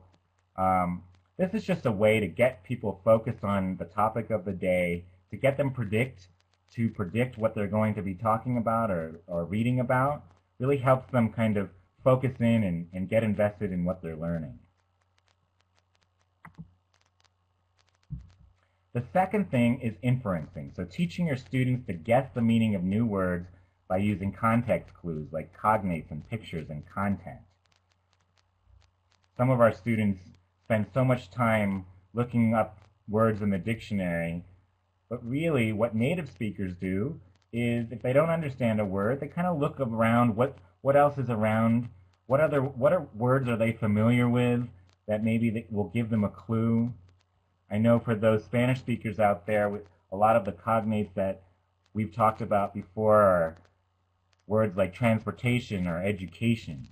this is just a way to get people focused on the topic of the day, to get them to predict what they're going to be talking about or reading about. Really helps them kind of focus in and get invested in what they're learning. The second thing is inferencing. So teaching your students to guess the meaning of new words by using context clues like cognates and pictures and content. Some of our students spend so much time looking up words in the dictionary, but really what native speakers do is if they don't understand a word, they kind of look around what else is around, what words are they familiar with that maybe will give them a clue. I know for those Spanish speakers out there, a lot of the cognates that we've talked about before are words like transportation or education,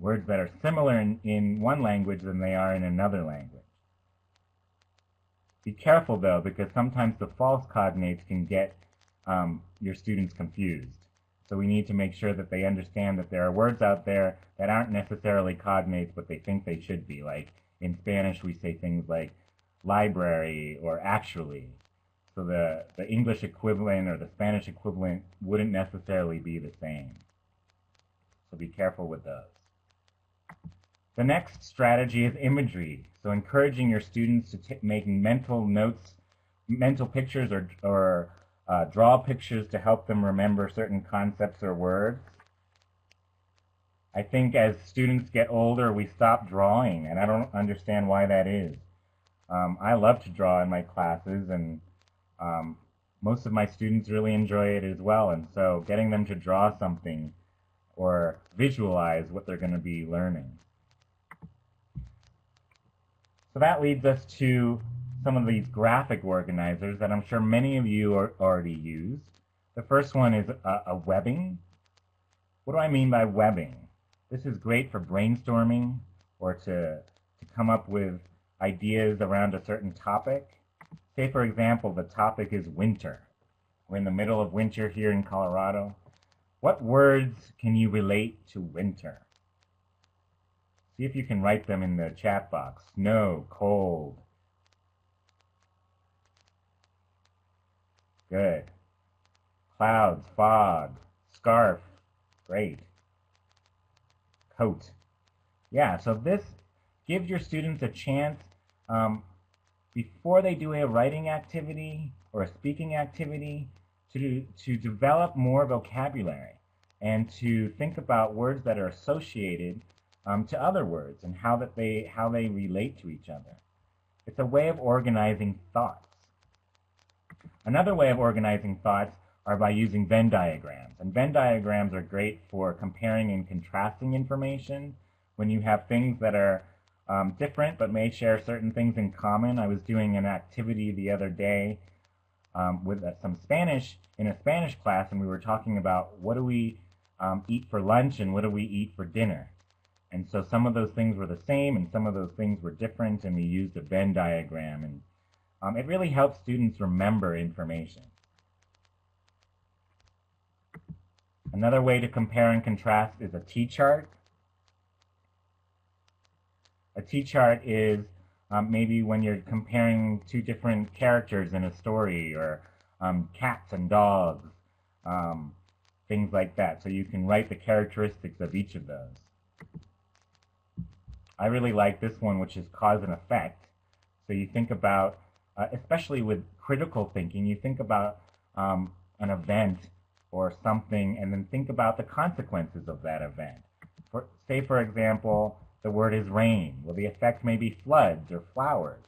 words that are similar in one language than they are in another language. Be careful though, because sometimes the false cognates can get your students confused. So we need to make sure that they understand that there are words out there that aren't necessarily cognates, but they think they should be. Like in Spanish, we say things like library or actually. So the English equivalent or the Spanish equivalent wouldn't necessarily be the same. So be careful with those. The next strategy is imagery. So encouraging your students to make mental notes, mental pictures or draw pictures to help them remember certain concepts or words. I think as students get older, we stop drawing, and I don't understand why that is. I love to draw in my classes, and most of my students really enjoy it as well, and so getting them to draw something or visualize what they're going to be learning. So that leads us to some of these graphic organizers that I'm sure many of you already use. The first one is a webbing. What do I mean by webbing? This is great for brainstorming or to come up with ideas around a certain topic. Say, for example, the topic is winter. We're in the middle of winter here in Colorado. What words can you relate to winter? See if you can write them in the chat box. Snow, cold. Good. Clouds, fog, scarf. Great. Coat. Yeah, so this gives your students a chance before they do a writing activity or a speaking activity to develop more vocabulary and to think about words that are associated to other words and how they relate to each other. It's a way of organizing thoughts. Another way of organizing thoughts are by using Venn diagrams. And Venn diagrams are great for comparing and contrasting information when you have things that are different but may share certain things in common. I was doing an activity the other day with some Spanish in a Spanish class, and we were talking about what do we eat for lunch and what do we eat for dinner. And so some of those things were the same and some of those things were different, and we used a Venn diagram, and it really helps students remember information. Another way to compare and contrast is a T-chart. A T-chart is maybe when you're comparing two different characters in a story, or cats and dogs, things like that. So you can write the characteristics of each of those. I really like this one, which is cause and effect. So you think about, especially with critical thinking, you think about an event or something, and then think about the consequences of that event. Say, for example, the word is rain. Well, the effect may be floods or flowers,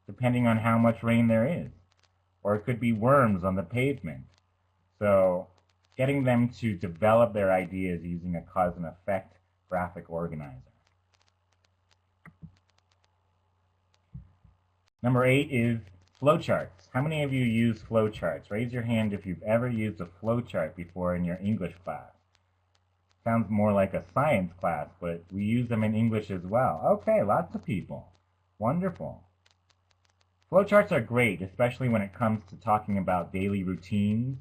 depending on how much rain there is. Or it could be worms on the pavement. So getting them to develop their ideas using a cause and effect graphic organizer. Number 8 is flowcharts. How many of you use flowcharts? Raise your hand if you've ever used a flowchart before in your English class. Sounds more like a science class, but we use them in English as well. Okay, lots of people. Wonderful. Flowcharts are great, especially when it comes to talking about daily routines.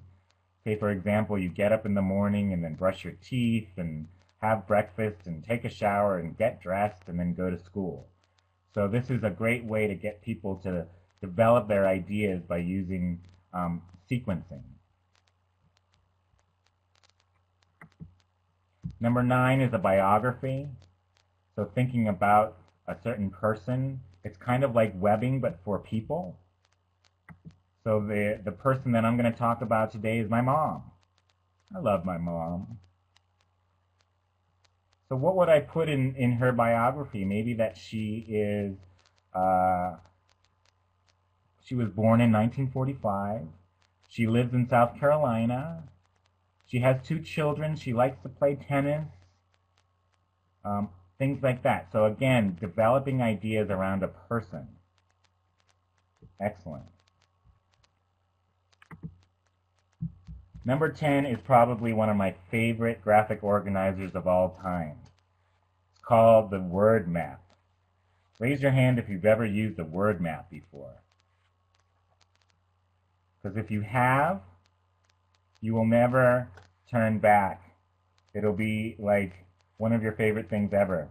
Say, for example, you get up in the morning and then brush your teeth and have breakfast and take a shower and get dressed and then go to school. So this is a great way to get people to develop their ideas by using sequencing. Number 9 is a biography. So thinking about a certain person, it's kind of like webbing but for people. So the person that I'm going to talk about today is my mom. I love my mom. So what would I put in her biography? Maybe that she was born in 1945. She lives in South Carolina. She has 2 children. She likes to play tennis. Things like that. So again, developing ideas around a person. Excellent. Number 10 is probably one of my favorite graphic organizers of all time. It's called the word map. Raise your hand if you've ever used a word map before. Because if you have, you will never turn back. It'll be like one of your favorite things ever.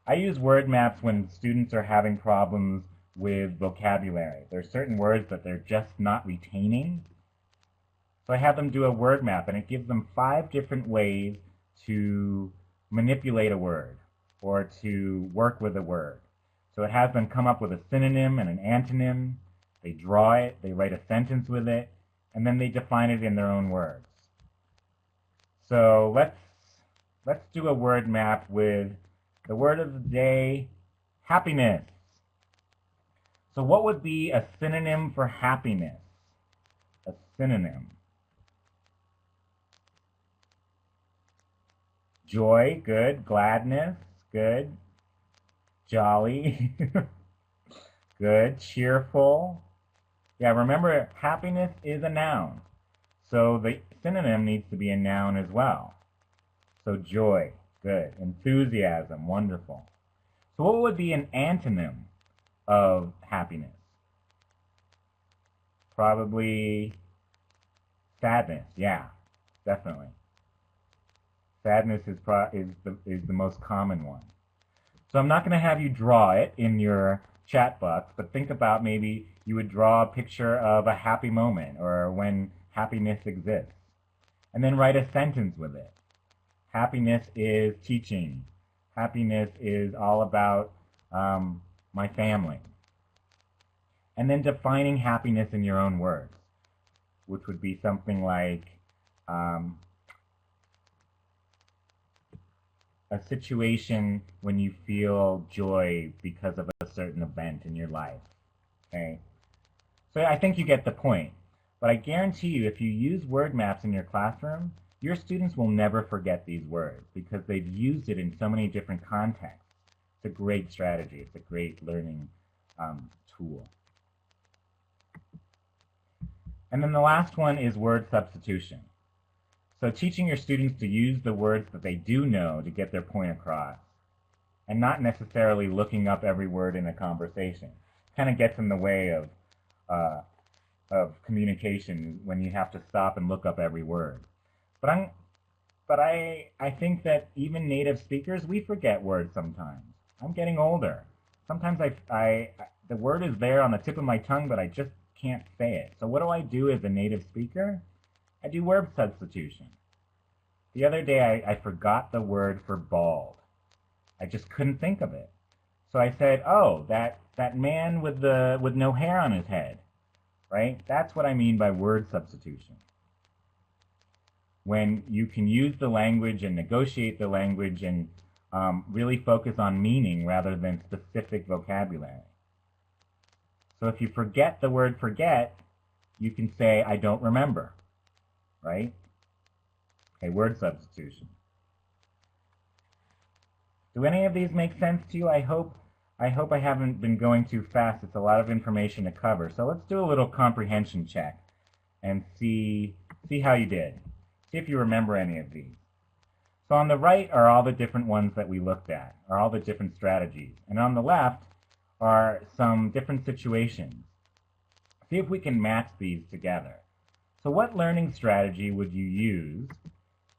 I use word maps when students are having problems with vocabulary. There are certain words that they're just not retaining. So I have them do a word map, and it gives them 5 different ways to manipulate a word or to work with a word. So it has them come up with a synonym and an antonym. They draw it, they write a sentence with it, and then they define it in their own words. So let's do a word map with the word of the day, happiness. So what would be a synonym for happiness? A synonym. Joy, good. Gladness, good. Jolly, good. Cheerful. Yeah, remember, happiness is a noun. So the synonym needs to be a noun as well. So joy, good. Enthusiasm, wonderful. So what would be an antonym of happiness? Probably sadness. Yeah, definitely. Sadness is the most common one. So I'm not going to have you draw it in your chat box, but think about maybe you would draw a picture of a happy moment or when happiness exists. And then write a sentence with it. Happiness is teaching. Happiness is all about my family. And then defining happiness in your own words, which would be something like a situation when you feel joy because of a certain event in your life. Okay? So I think you get the point. But I guarantee you, if you use word maps in your classroom, your students will never forget these words because they've used it in so many different contexts. It's a great strategy. It's a great learning tool. And then the last one is word substitution. So teaching your students to use the words that they do know to get their point across, and not necessarily looking up every word in a conversation. Kind of gets in the way of communication when you have to stop and look up every word. But I think that even native speakers, we forget words sometimes. I'm getting older. Sometimes the word is there on the tip of my tongue, but I just can't say it. So what do I do as a native speaker? I do word substitution. The other day I forgot the word for bald. I just couldn't think of it. So I said, oh, that man with no hair on his head, right? That's what I mean by word substitution. When you can use the language and negotiate the language and really focus on meaning rather than specific vocabulary. So if you forget the word forget, you can say, I don't remember, right? Okay, word substitution. Do any of these make sense to you? I hope I haven't been going too fast. It's a lot of information to cover. So let's do a little comprehension check and see how you did. See if you remember any of these. So on the right are all the different ones that we looked at, are all the different strategies. And on the left are some different situations. See if we can match these together. So what learning strategy would you use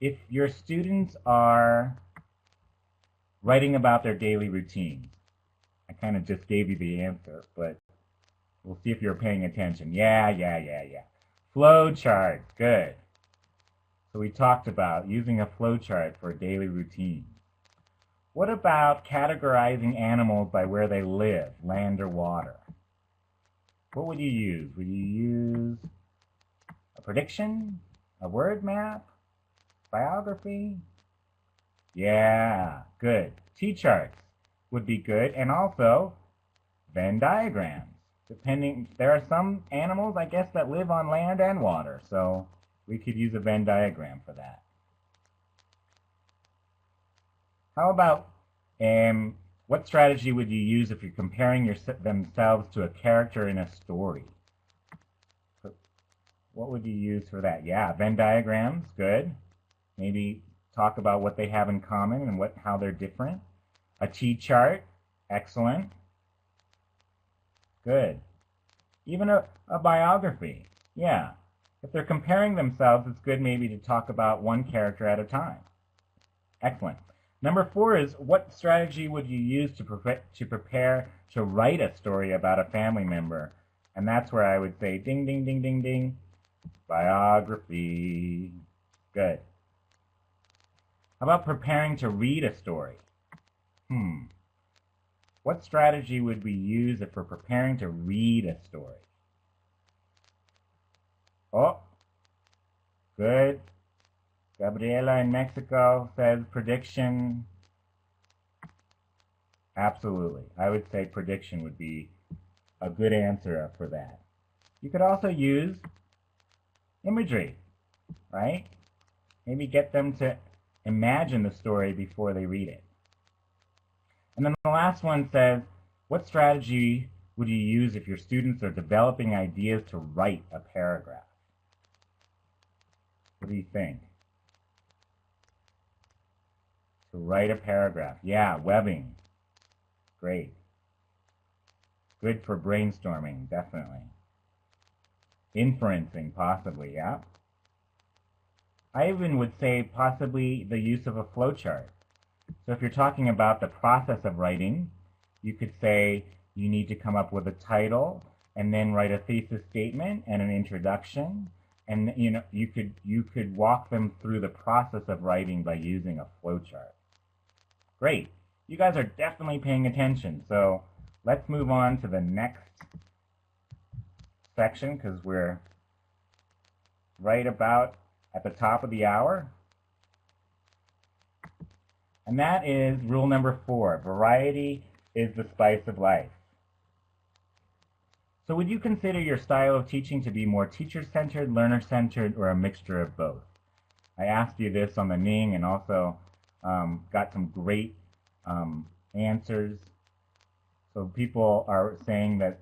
if your students are writing about their daily routines? I kind of just gave you the answer, but we'll see if you're paying attention. Yeah. Flow chart, good. So we talked about using a flow chart for daily routines. What about categorizing animals by where they live, land or water? What would you use? Would you use a prediction, a word map, biography? Yeah, good. T-charts would be good, and also Venn diagrams. There are some animals, I guess, that live on land and water, so we could use a Venn diagram for that. How about what strategy would you use if you're comparing themselves to a character in a story? What would you use for that? Yeah, Venn diagrams, good. Maybe talk about what they have in common and how they're different. A T-chart, excellent. Good. Even a biography, yeah. If they're comparing themselves, it's good maybe to talk about one character at a time. Excellent. Number 4 is, what strategy would you use to prepare to write a story about a family member? And that's where I would say, ding, ding, ding, ding, ding, biography. Good. How about preparing to read a story? What strategy would we use if we're preparing to read a story? Oh, good. Gabriela in Mexico says prediction. Absolutely. I would say prediction would be a good answer for that. You could also use imagery, right? Maybe get them to imagine the story before they read it. And then the last one says, what strategy would you use if your students are developing ideas to write a paragraph? What do you think? To write a paragraph. Yeah, webbing. Great. Good for brainstorming, definitely. Inferencing, possibly, yeah. I even would say possibly the use of a flowchart. So if you're talking about the process of writing, you could say you need to come up with a title and then write a thesis statement and an introduction. And you could walk them through the process of writing by using a flowchart. Great. You guys are definitely paying attention. So let's move on to the next section because we're right about at the top of the hour. And that is rule number 4. Variety is the spice of life. So would you consider your style of teaching to be more teacher-centered, learner-centered, or a mixture of both? I asked you this on the Ning and also got some great answers. So people are saying that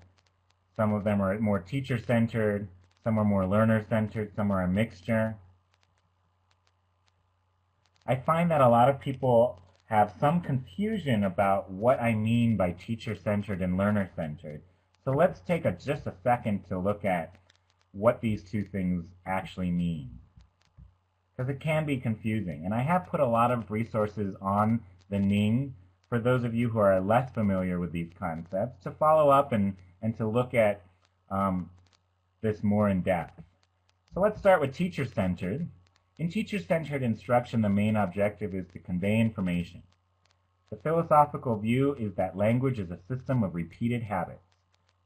some of them are more teacher-centered, some are more learner-centered, some are a mixture. I find that a lot of people have some confusion about what I mean by teacher-centered and learner-centered. So let's take just a second to look at what these two things actually mean, because it can be confusing. And I have put a lot of resources on the Ning for those of you who are less familiar with these concepts to follow up and to look at this more in depth. So let's start with teacher-centered. In teacher-centered instruction, the main objective is to convey information. The philosophical view is that language is a system of repeated habits,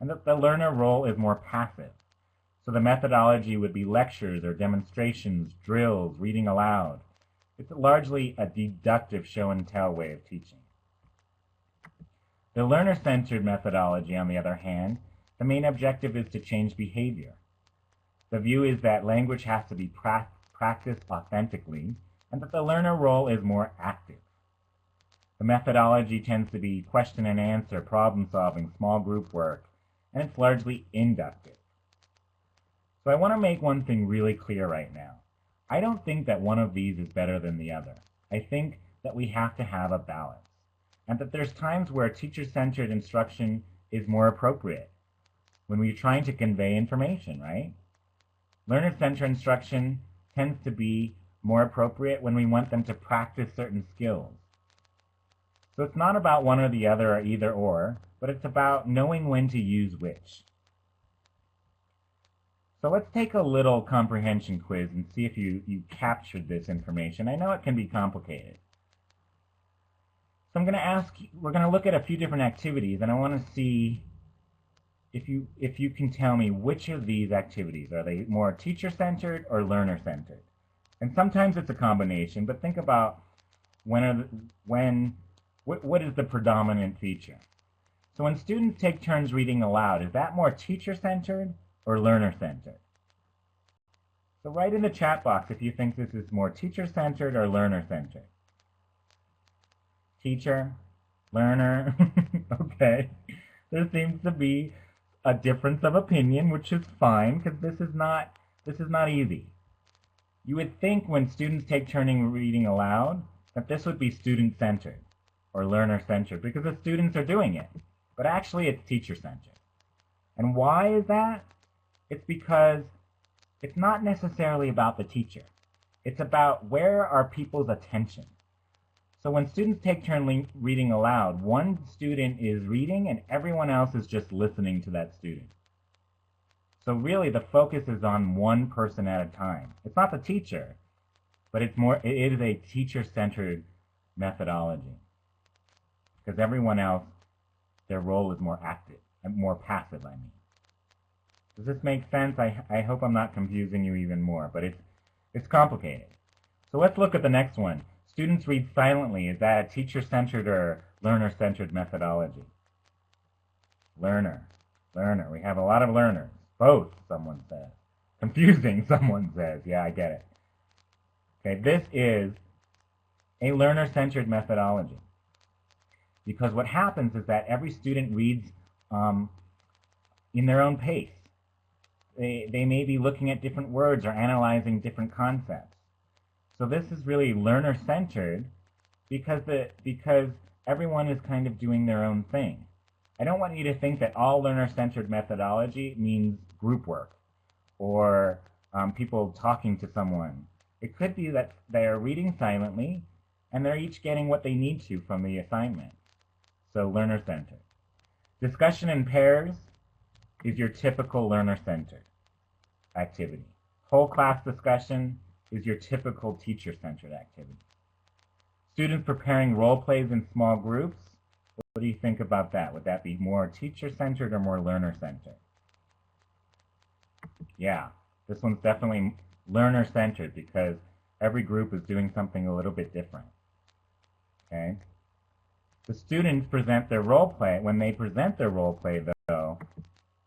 and that the learner role is more passive. So the methodology would be lectures or demonstrations, drills, reading aloud. It's largely a deductive show-and-tell way of teaching. The learner-centered methodology, on the other hand, the main objective is to change behavior. The view is that language has to be practiced authentically, and that the learner role is more active. The methodology tends to be question and answer, problem solving, small group work, and it's largely inductive. So I want to make one thing really clear right now. I don't think that one of these is better than the other. I think that we have to have a balance, and that there's times where teacher-centered instruction is more appropriate when we're trying to convey information, right? Learner-centered instruction tends to be more appropriate when we want them to practice certain skills. So it's not about one or the other or either or, but it's about knowing when to use which. So let's take a little comprehension quiz and see if you captured this information. I know it can be complicated. So I'm going to ask, we're going to look at a few different activities, and I want to see if you can tell me which of these activities, are they more teacher-centered or learner-centered? And sometimes it's a combination, but think about what is the predominant feature? So when students take turns reading aloud, is that more teacher-centered or learner-centered? So write in the chat box if you think this is more teacher-centered or learner-centered. Teacher, learner, okay. There seems to be a difference of opinion, which is fine, because this is not easy. You would think when students take turning reading aloud that this would be student-centered or learner-centered, because the students are doing it. But actually it's teacher-centered. And why is that? It's because it's not necessarily about the teacher. It's about where are people's attention. So when students take turn reading aloud, one student is reading and everyone else is just listening to that student. So really the focus is on one person at a time. It's not the teacher, but it is a teacher-centered methodology. Because everyone else, their role is more active, and more passive, I mean. Does this make sense? I hope I'm not confusing you even more, but it's complicated. So let's look at the next one. Students read silently. Is that a teacher-centered or learner-centered methodology? Learner. We have a lot of learners. Both, someone says. Confusing, someone says. Yeah, I get it. Okay, this is a learner-centered methodology. Because what happens is that every student reads in their own pace. They may be looking at different words or analyzing different concepts. So this is really learner-centered because everyone is kind of doing their own thing. I don't want you to think that all learner-centered methodology means group work or people talking to someone. It could be that they are reading silently and they're each getting what they need to from the assignment. So learner-centered. Discussion in pairs is your typical learner-centered activity. Whole class discussion is your typical teacher-centered activity. Students preparing role plays in small groups, what do you think about that? Would that be more teacher-centered or more learner-centered? Yeah, this one's definitely learner-centered because every group is doing something a little bit different. Okay? The students present their role play. When they present their role play, though,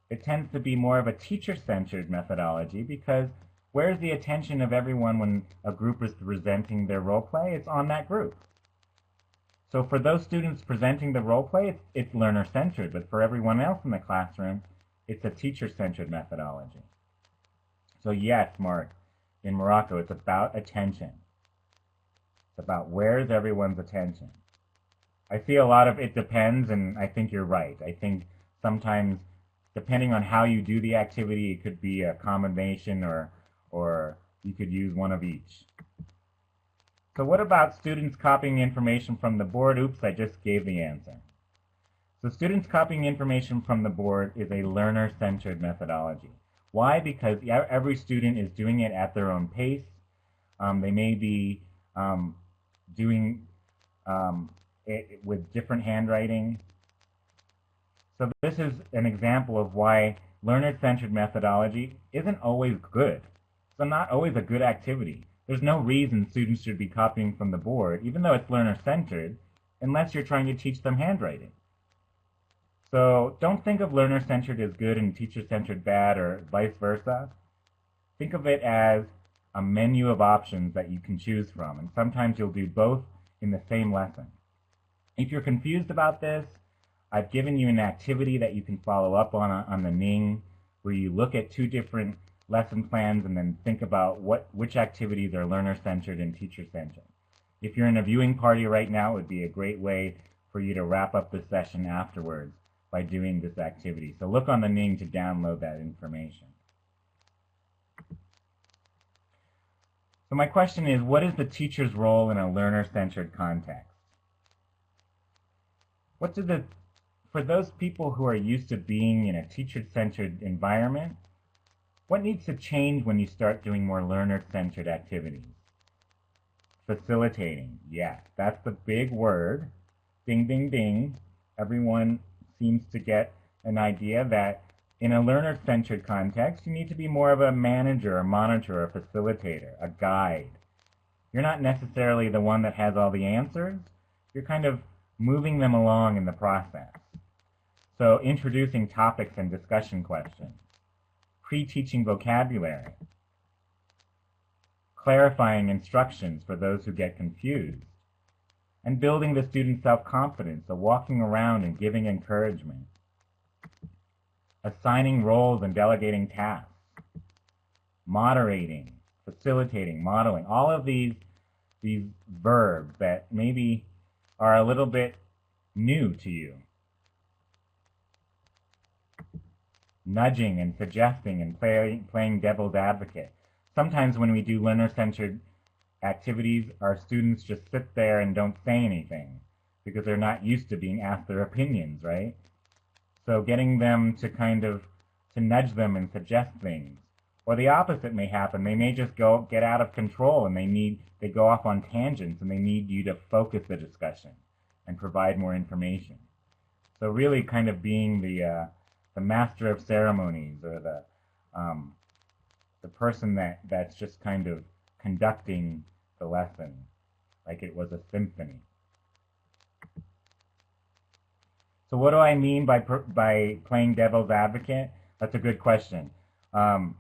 it tends to be more of a teacher-centered methodology, because where's the attention of everyone when a group is presenting their role play? It's on that group. So for those students presenting the role play, it's learner-centered, but for everyone else in the classroom, it's a teacher-centered methodology. So yes, Mark, in Morocco, it's about attention. It's about where's everyone's attention. I see a lot of it depends, and I think you're right. I think sometimes, depending on how you do the activity, it could be a combination, or you could use one of each. So what about students copying information from the board? Oops, I just gave the answer. So students copying information from the board is a learner-centered methodology. Why? Because every student is doing it at their own pace. They may be doing it with different handwriting. So this is an example of why learner-centered methodology isn't always good. It's not always a good activity. There's no reason students should be copying from the board, even though it's learner-centered, unless you're trying to teach them handwriting. So don't think of learner-centered as good and teacher-centered bad, or vice versa. Think of it as a menu of options that you can choose from, and sometimes you'll do both in the same lesson. If you're confused about this, I've given you an activity that you can follow up on the Ning, where you look at 2 different lesson plans and then think about which activities are learner-centered and teacher-centered. If you're in a viewing party right now, it would be a great way for you to wrap up the session afterwards by doing this activity. So look on the Ning to download that information. So my question is, what is the teacher's role in a learner-centered context? For those people who are used to being in a teacher-centered environment, what needs to change when you start doing more learner-centered activities? Facilitating. Yes, that's the big word. Ding, ding, ding. Everyone seems to get an idea that in a learner-centered context, you need to be more of a manager, a monitor, a facilitator, a guide. You're not necessarily the one that has all the answers. You're kind of moving them along in the process. So introducing topics and discussion questions, pre-teaching vocabulary, clarifying instructions for those who get confused, and building the student's self-confidence, so walking around and giving encouragement, assigning roles and delegating tasks, moderating, facilitating, modeling, all of these verbs that maybe are a little bit new to you. Nudging and suggesting and playing devil's advocate. Sometimes when we do learner-centered activities, our students just sit there and don't say anything because they're not used to being asked their opinions, right? So getting them to to nudge them and suggest things. Or the opposite may happen. They may just get out of control, and they go off on tangents, and they need you to focus the discussion and provide more information. So really kind of being the master of ceremonies, or the person that's just kind of conducting the lesson like it was a symphony. So what do I mean by playing devil's advocate? That's a good question. A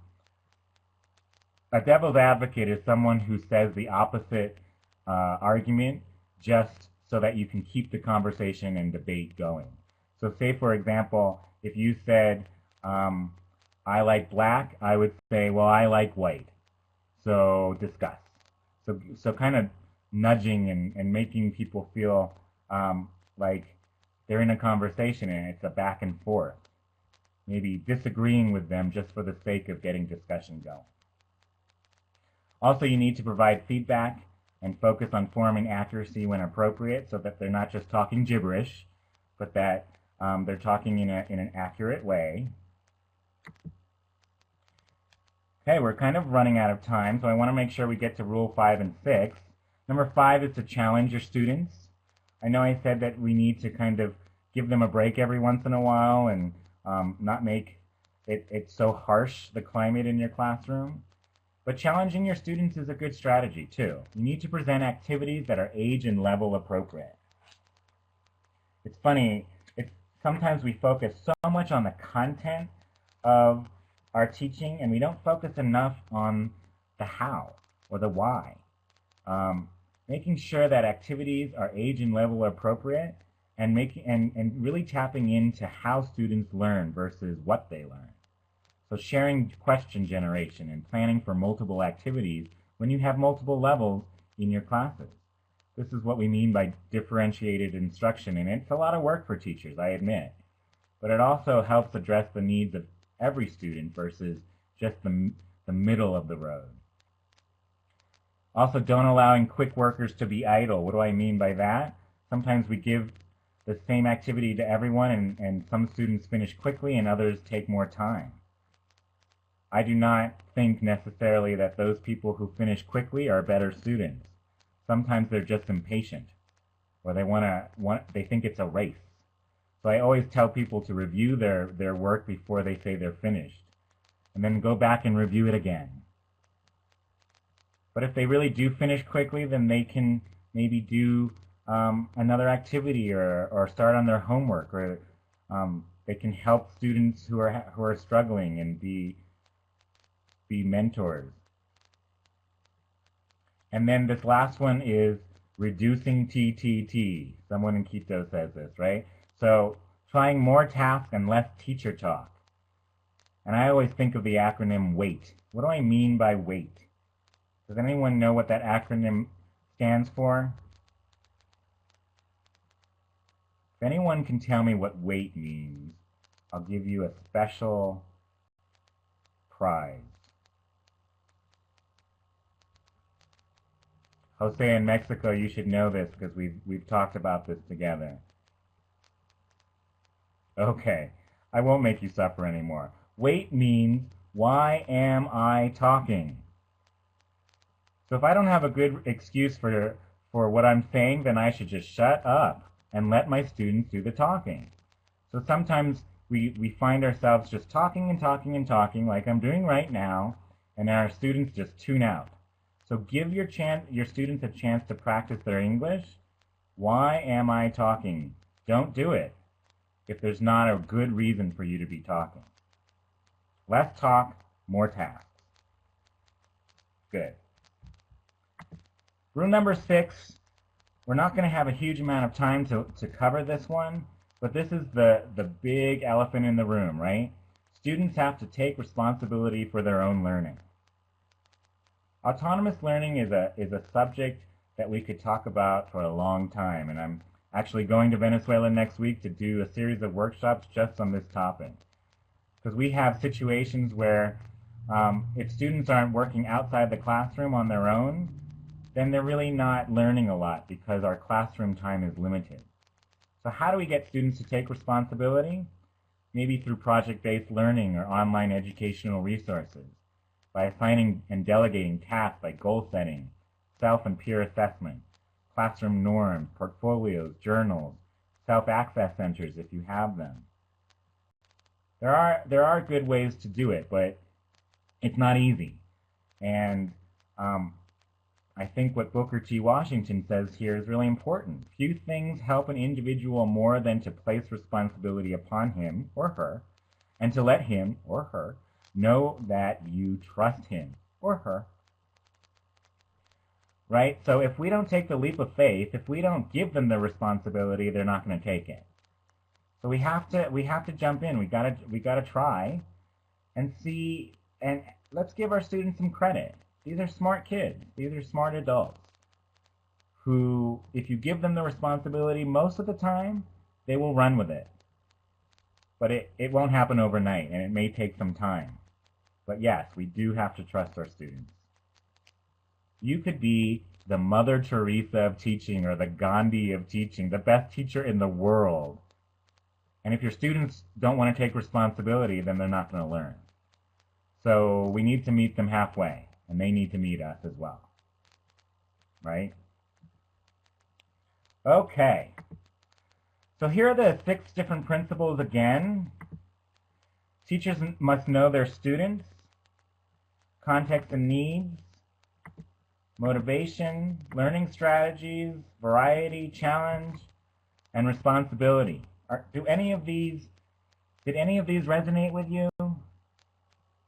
devil's advocate is someone who says the opposite argument just so that you can keep the conversation and debate going. So say, for example, if you said, I like black, I would say, well, I like white. So discuss. So kind of nudging and making people feel like they're in a conversation and it's a back and forth. Maybe disagreeing with them just for the sake of getting discussion going. Also, you need to provide feedback and focus on form and accuracy when appropriate, so that they're not just talking gibberish, but that they're talking in an accurate way. Okay, we're kind of running out of time, so I want to make sure we get to Rule 5 and 6. Number 5 is to challenge your students. I know I said that we need to kind of give them a break every once in a while and not make it so harsh, the climate in your classroom. But challenging your students is a good strategy too. You need to present activities that are age and level appropriate. It's funny, sometimes we focus so much on the content of our teaching and we don't focus enough on the how or the why. Making sure that activities are age and level appropriate and really tapping into how students learn versus what they learn. So sharing question generation and planning for multiple activities when you have multiple levels in your classes. This is what we mean by differentiated instruction, and it's a lot of work for teachers, I admit. But it also helps address the needs of every student versus just the middle of the road. Also, don't allowing quick workers to be idle. What do I mean by that? Sometimes we give the same activity to everyone, and some students finish quickly and others take more time. I do not think necessarily that those people who finish quickly are better students. Sometimes they're just impatient, or they think it's a race. So I always tell people to review their work before they say they're finished, and then go back and review it again. But if they really do finish quickly, then they can maybe do another activity or start on their homework, or they can help students who are struggling and be mentors. And then this last one is reducing TTT. Someone in Quito says this, right? So trying more tasks and less teacher talk. And I always think of the acronym WAIT. What do I mean by WAIT? Does anyone know what that acronym stands for? If anyone can tell me what WAIT means, I'll give you a special prize. Jose in Mexico, you should know this because we've talked about this together. Okay, I won't make you suffer anymore. WAIT means, why am I talking? So if I don't have a good excuse for what I'm saying, then I should just shut up and let my students do the talking. So sometimes we find ourselves just talking and talking and talking like I'm doing right now, and our students just tune out. So give your students a chance to practice their English. Why am I talking? Don't do it if there's not a good reason for you to be talking. Less talk, more tasks. Good. Rule number 6, we're not going to have a huge amount of time to cover this one, but this is the big elephant in the room, right? Students have to take responsibility for their own learning. Autonomous learning is a subject that we could talk about for a long time, and I'm actually going to Venezuela next week to do a series of workshops just on this topic. Because we have situations where if students aren't working outside the classroom on their own, then they're really not learning a lot because our classroom time is limited. So how do we get students to take responsibility? Maybe through project-based learning or online educational resources, by assigning and delegating tasks like goal setting, self and peer assessment, classroom norms, portfolios, journals, self-access centers if you have them. There are good ways to do it, but it's not easy. And I think what Booker T. Washington says here is really important. Few things help an individual more than to place responsibility upon him or her, and to let him or her know that you trust him or her. Right? So if we don't take the leap of faith, if we don't give them the responsibility, they're not going to take it. So we have to jump in. We gotta try and see, and let's give our students some credit. These are smart kids. These are smart adults who, if you give them the responsibility, most of the time, they will run with it. But it won't happen overnight, and it may take some time. But yes, we do have to trust our students. You could be the Mother Teresa of teaching or the Gandhi of teaching, the best teacher in the world. And if your students don't want to take responsibility, then they're not going to learn. So we need to meet them halfway, and they need to meet us as well. Right? Okay. So here are the 6 different principles again. Teachers must know their students. context and needs, motivation, learning strategies, variety, challenge, and responsibility. Did any of these resonate with you? Do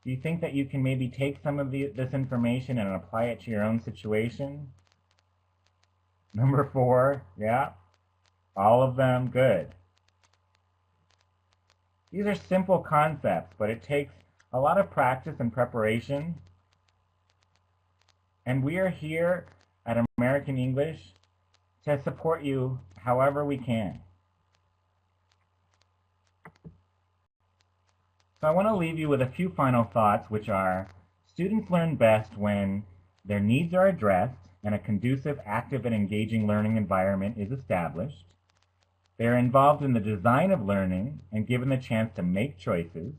you think that you can maybe take some of this information and apply it to your own situation? Number 4, yeah. All of them, good. These are simple concepts, but it takes a lot of practice and preparation. And we are here at American English to support you however we can. So I want to leave you with a few final thoughts, which are: students learn best when their needs are addressed and a conducive, active, and engaging learning environment is established. They are involved in the design of learning and given the chance to make choices.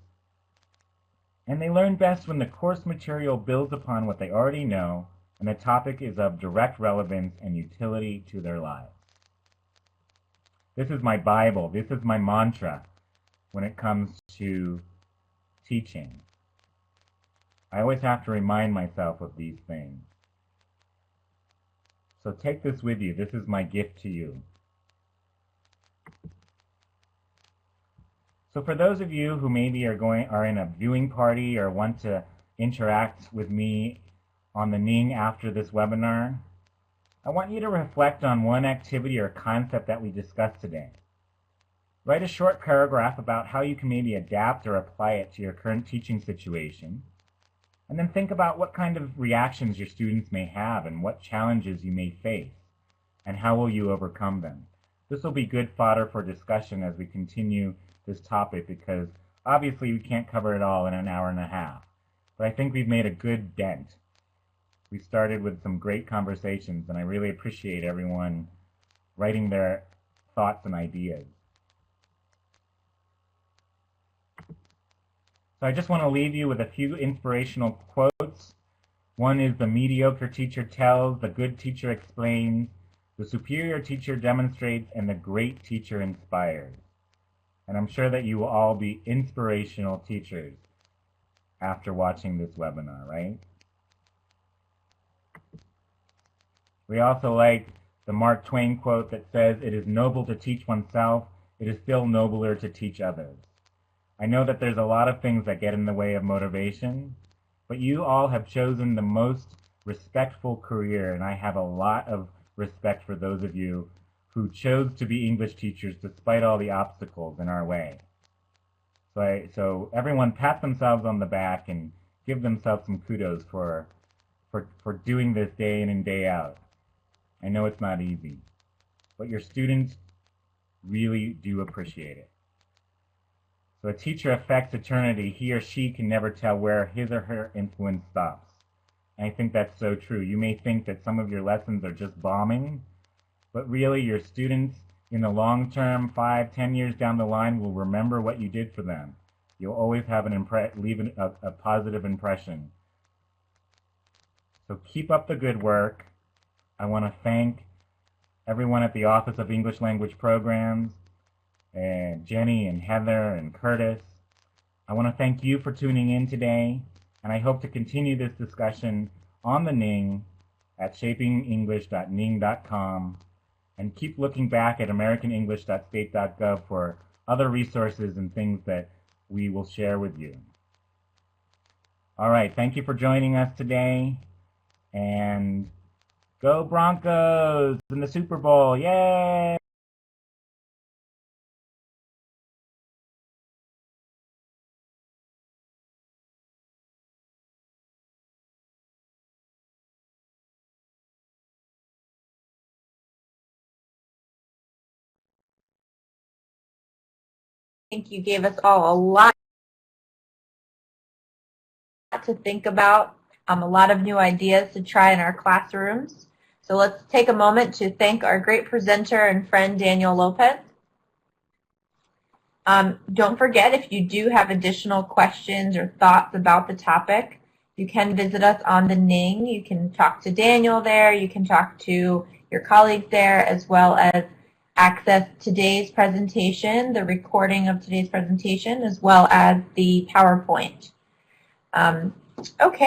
And they learn best when the course material builds upon what they already know and the topic is of direct relevance and utility to their lives. This is my Bible. This is my mantra when it comes to teaching. I always have to remind myself of these things. So take this with you. This is my gift to you. So for those of you who maybe are in a viewing party or want to interact with me on the Ning after this webinar, I want you to reflect on one activity or concept that we discussed today. Write a short paragraph about how you can maybe adapt or apply it to your current teaching situation, and then think about what kind of reactions your students may have and what challenges you may face, and how will you overcome them. This will be good fodder for discussion as we continue this topic, because obviously we can't cover it all in an hour and a half. But I think we've made a good dent. We started with some great conversations, and I really appreciate everyone writing their thoughts and ideas. So I just want to leave you with a few inspirational quotes. One is: the mediocre teacher tells, the good teacher explains, the superior teacher demonstrates, and the great teacher inspires. And I'm sure that you will all be inspirational teachers after watching this webinar, right? We also like the Mark Twain quote that says, "It is noble to teach oneself. It is still nobler to teach others." I know that there's a lot of things that get in the way of motivation, but you all have chosen the most respectful career, and I have a lot of respect for those of you who chose to be English teachers despite all the obstacles in our way. So everyone pat themselves on the back and give themselves some kudos for doing this day in and day out. I know it's not easy, but your students really do appreciate it. So a teacher affects eternity. He or she can never tell where his or her influence stops. And I think that's so true. You may think that some of your lessons are just bombing, but really your students in the long term, 5, 10 years down the line, will remember what you did for them. You'll always have leave a positive impression. So keep up the good work. I want to thank everyone at the Office of English Language Programs, and Jenny and Heather and Curtis. I want to thank you for tuning in today, and I hope to continue this discussion on the Ning at shapingenglish.ning.com, and keep looking back at americanenglish.state.gov for other resources and things that we will share with you. All right, thank you for joining us today, and go Broncos in the Super Bowl, yay!
I think you gave us all a lot to think about, a lot of new ideas to try in our classrooms. So let's take a moment to thank our great presenter and friend, Daniel Lopez. Don't forget, if you do have additional questions or thoughts about the topic, you can visit us on the Ning. You can talk to Daniel there. You can talk to your colleagues there, as well as access today's presentation, the recording of today's presentation, as well as the PowerPoint. Okay.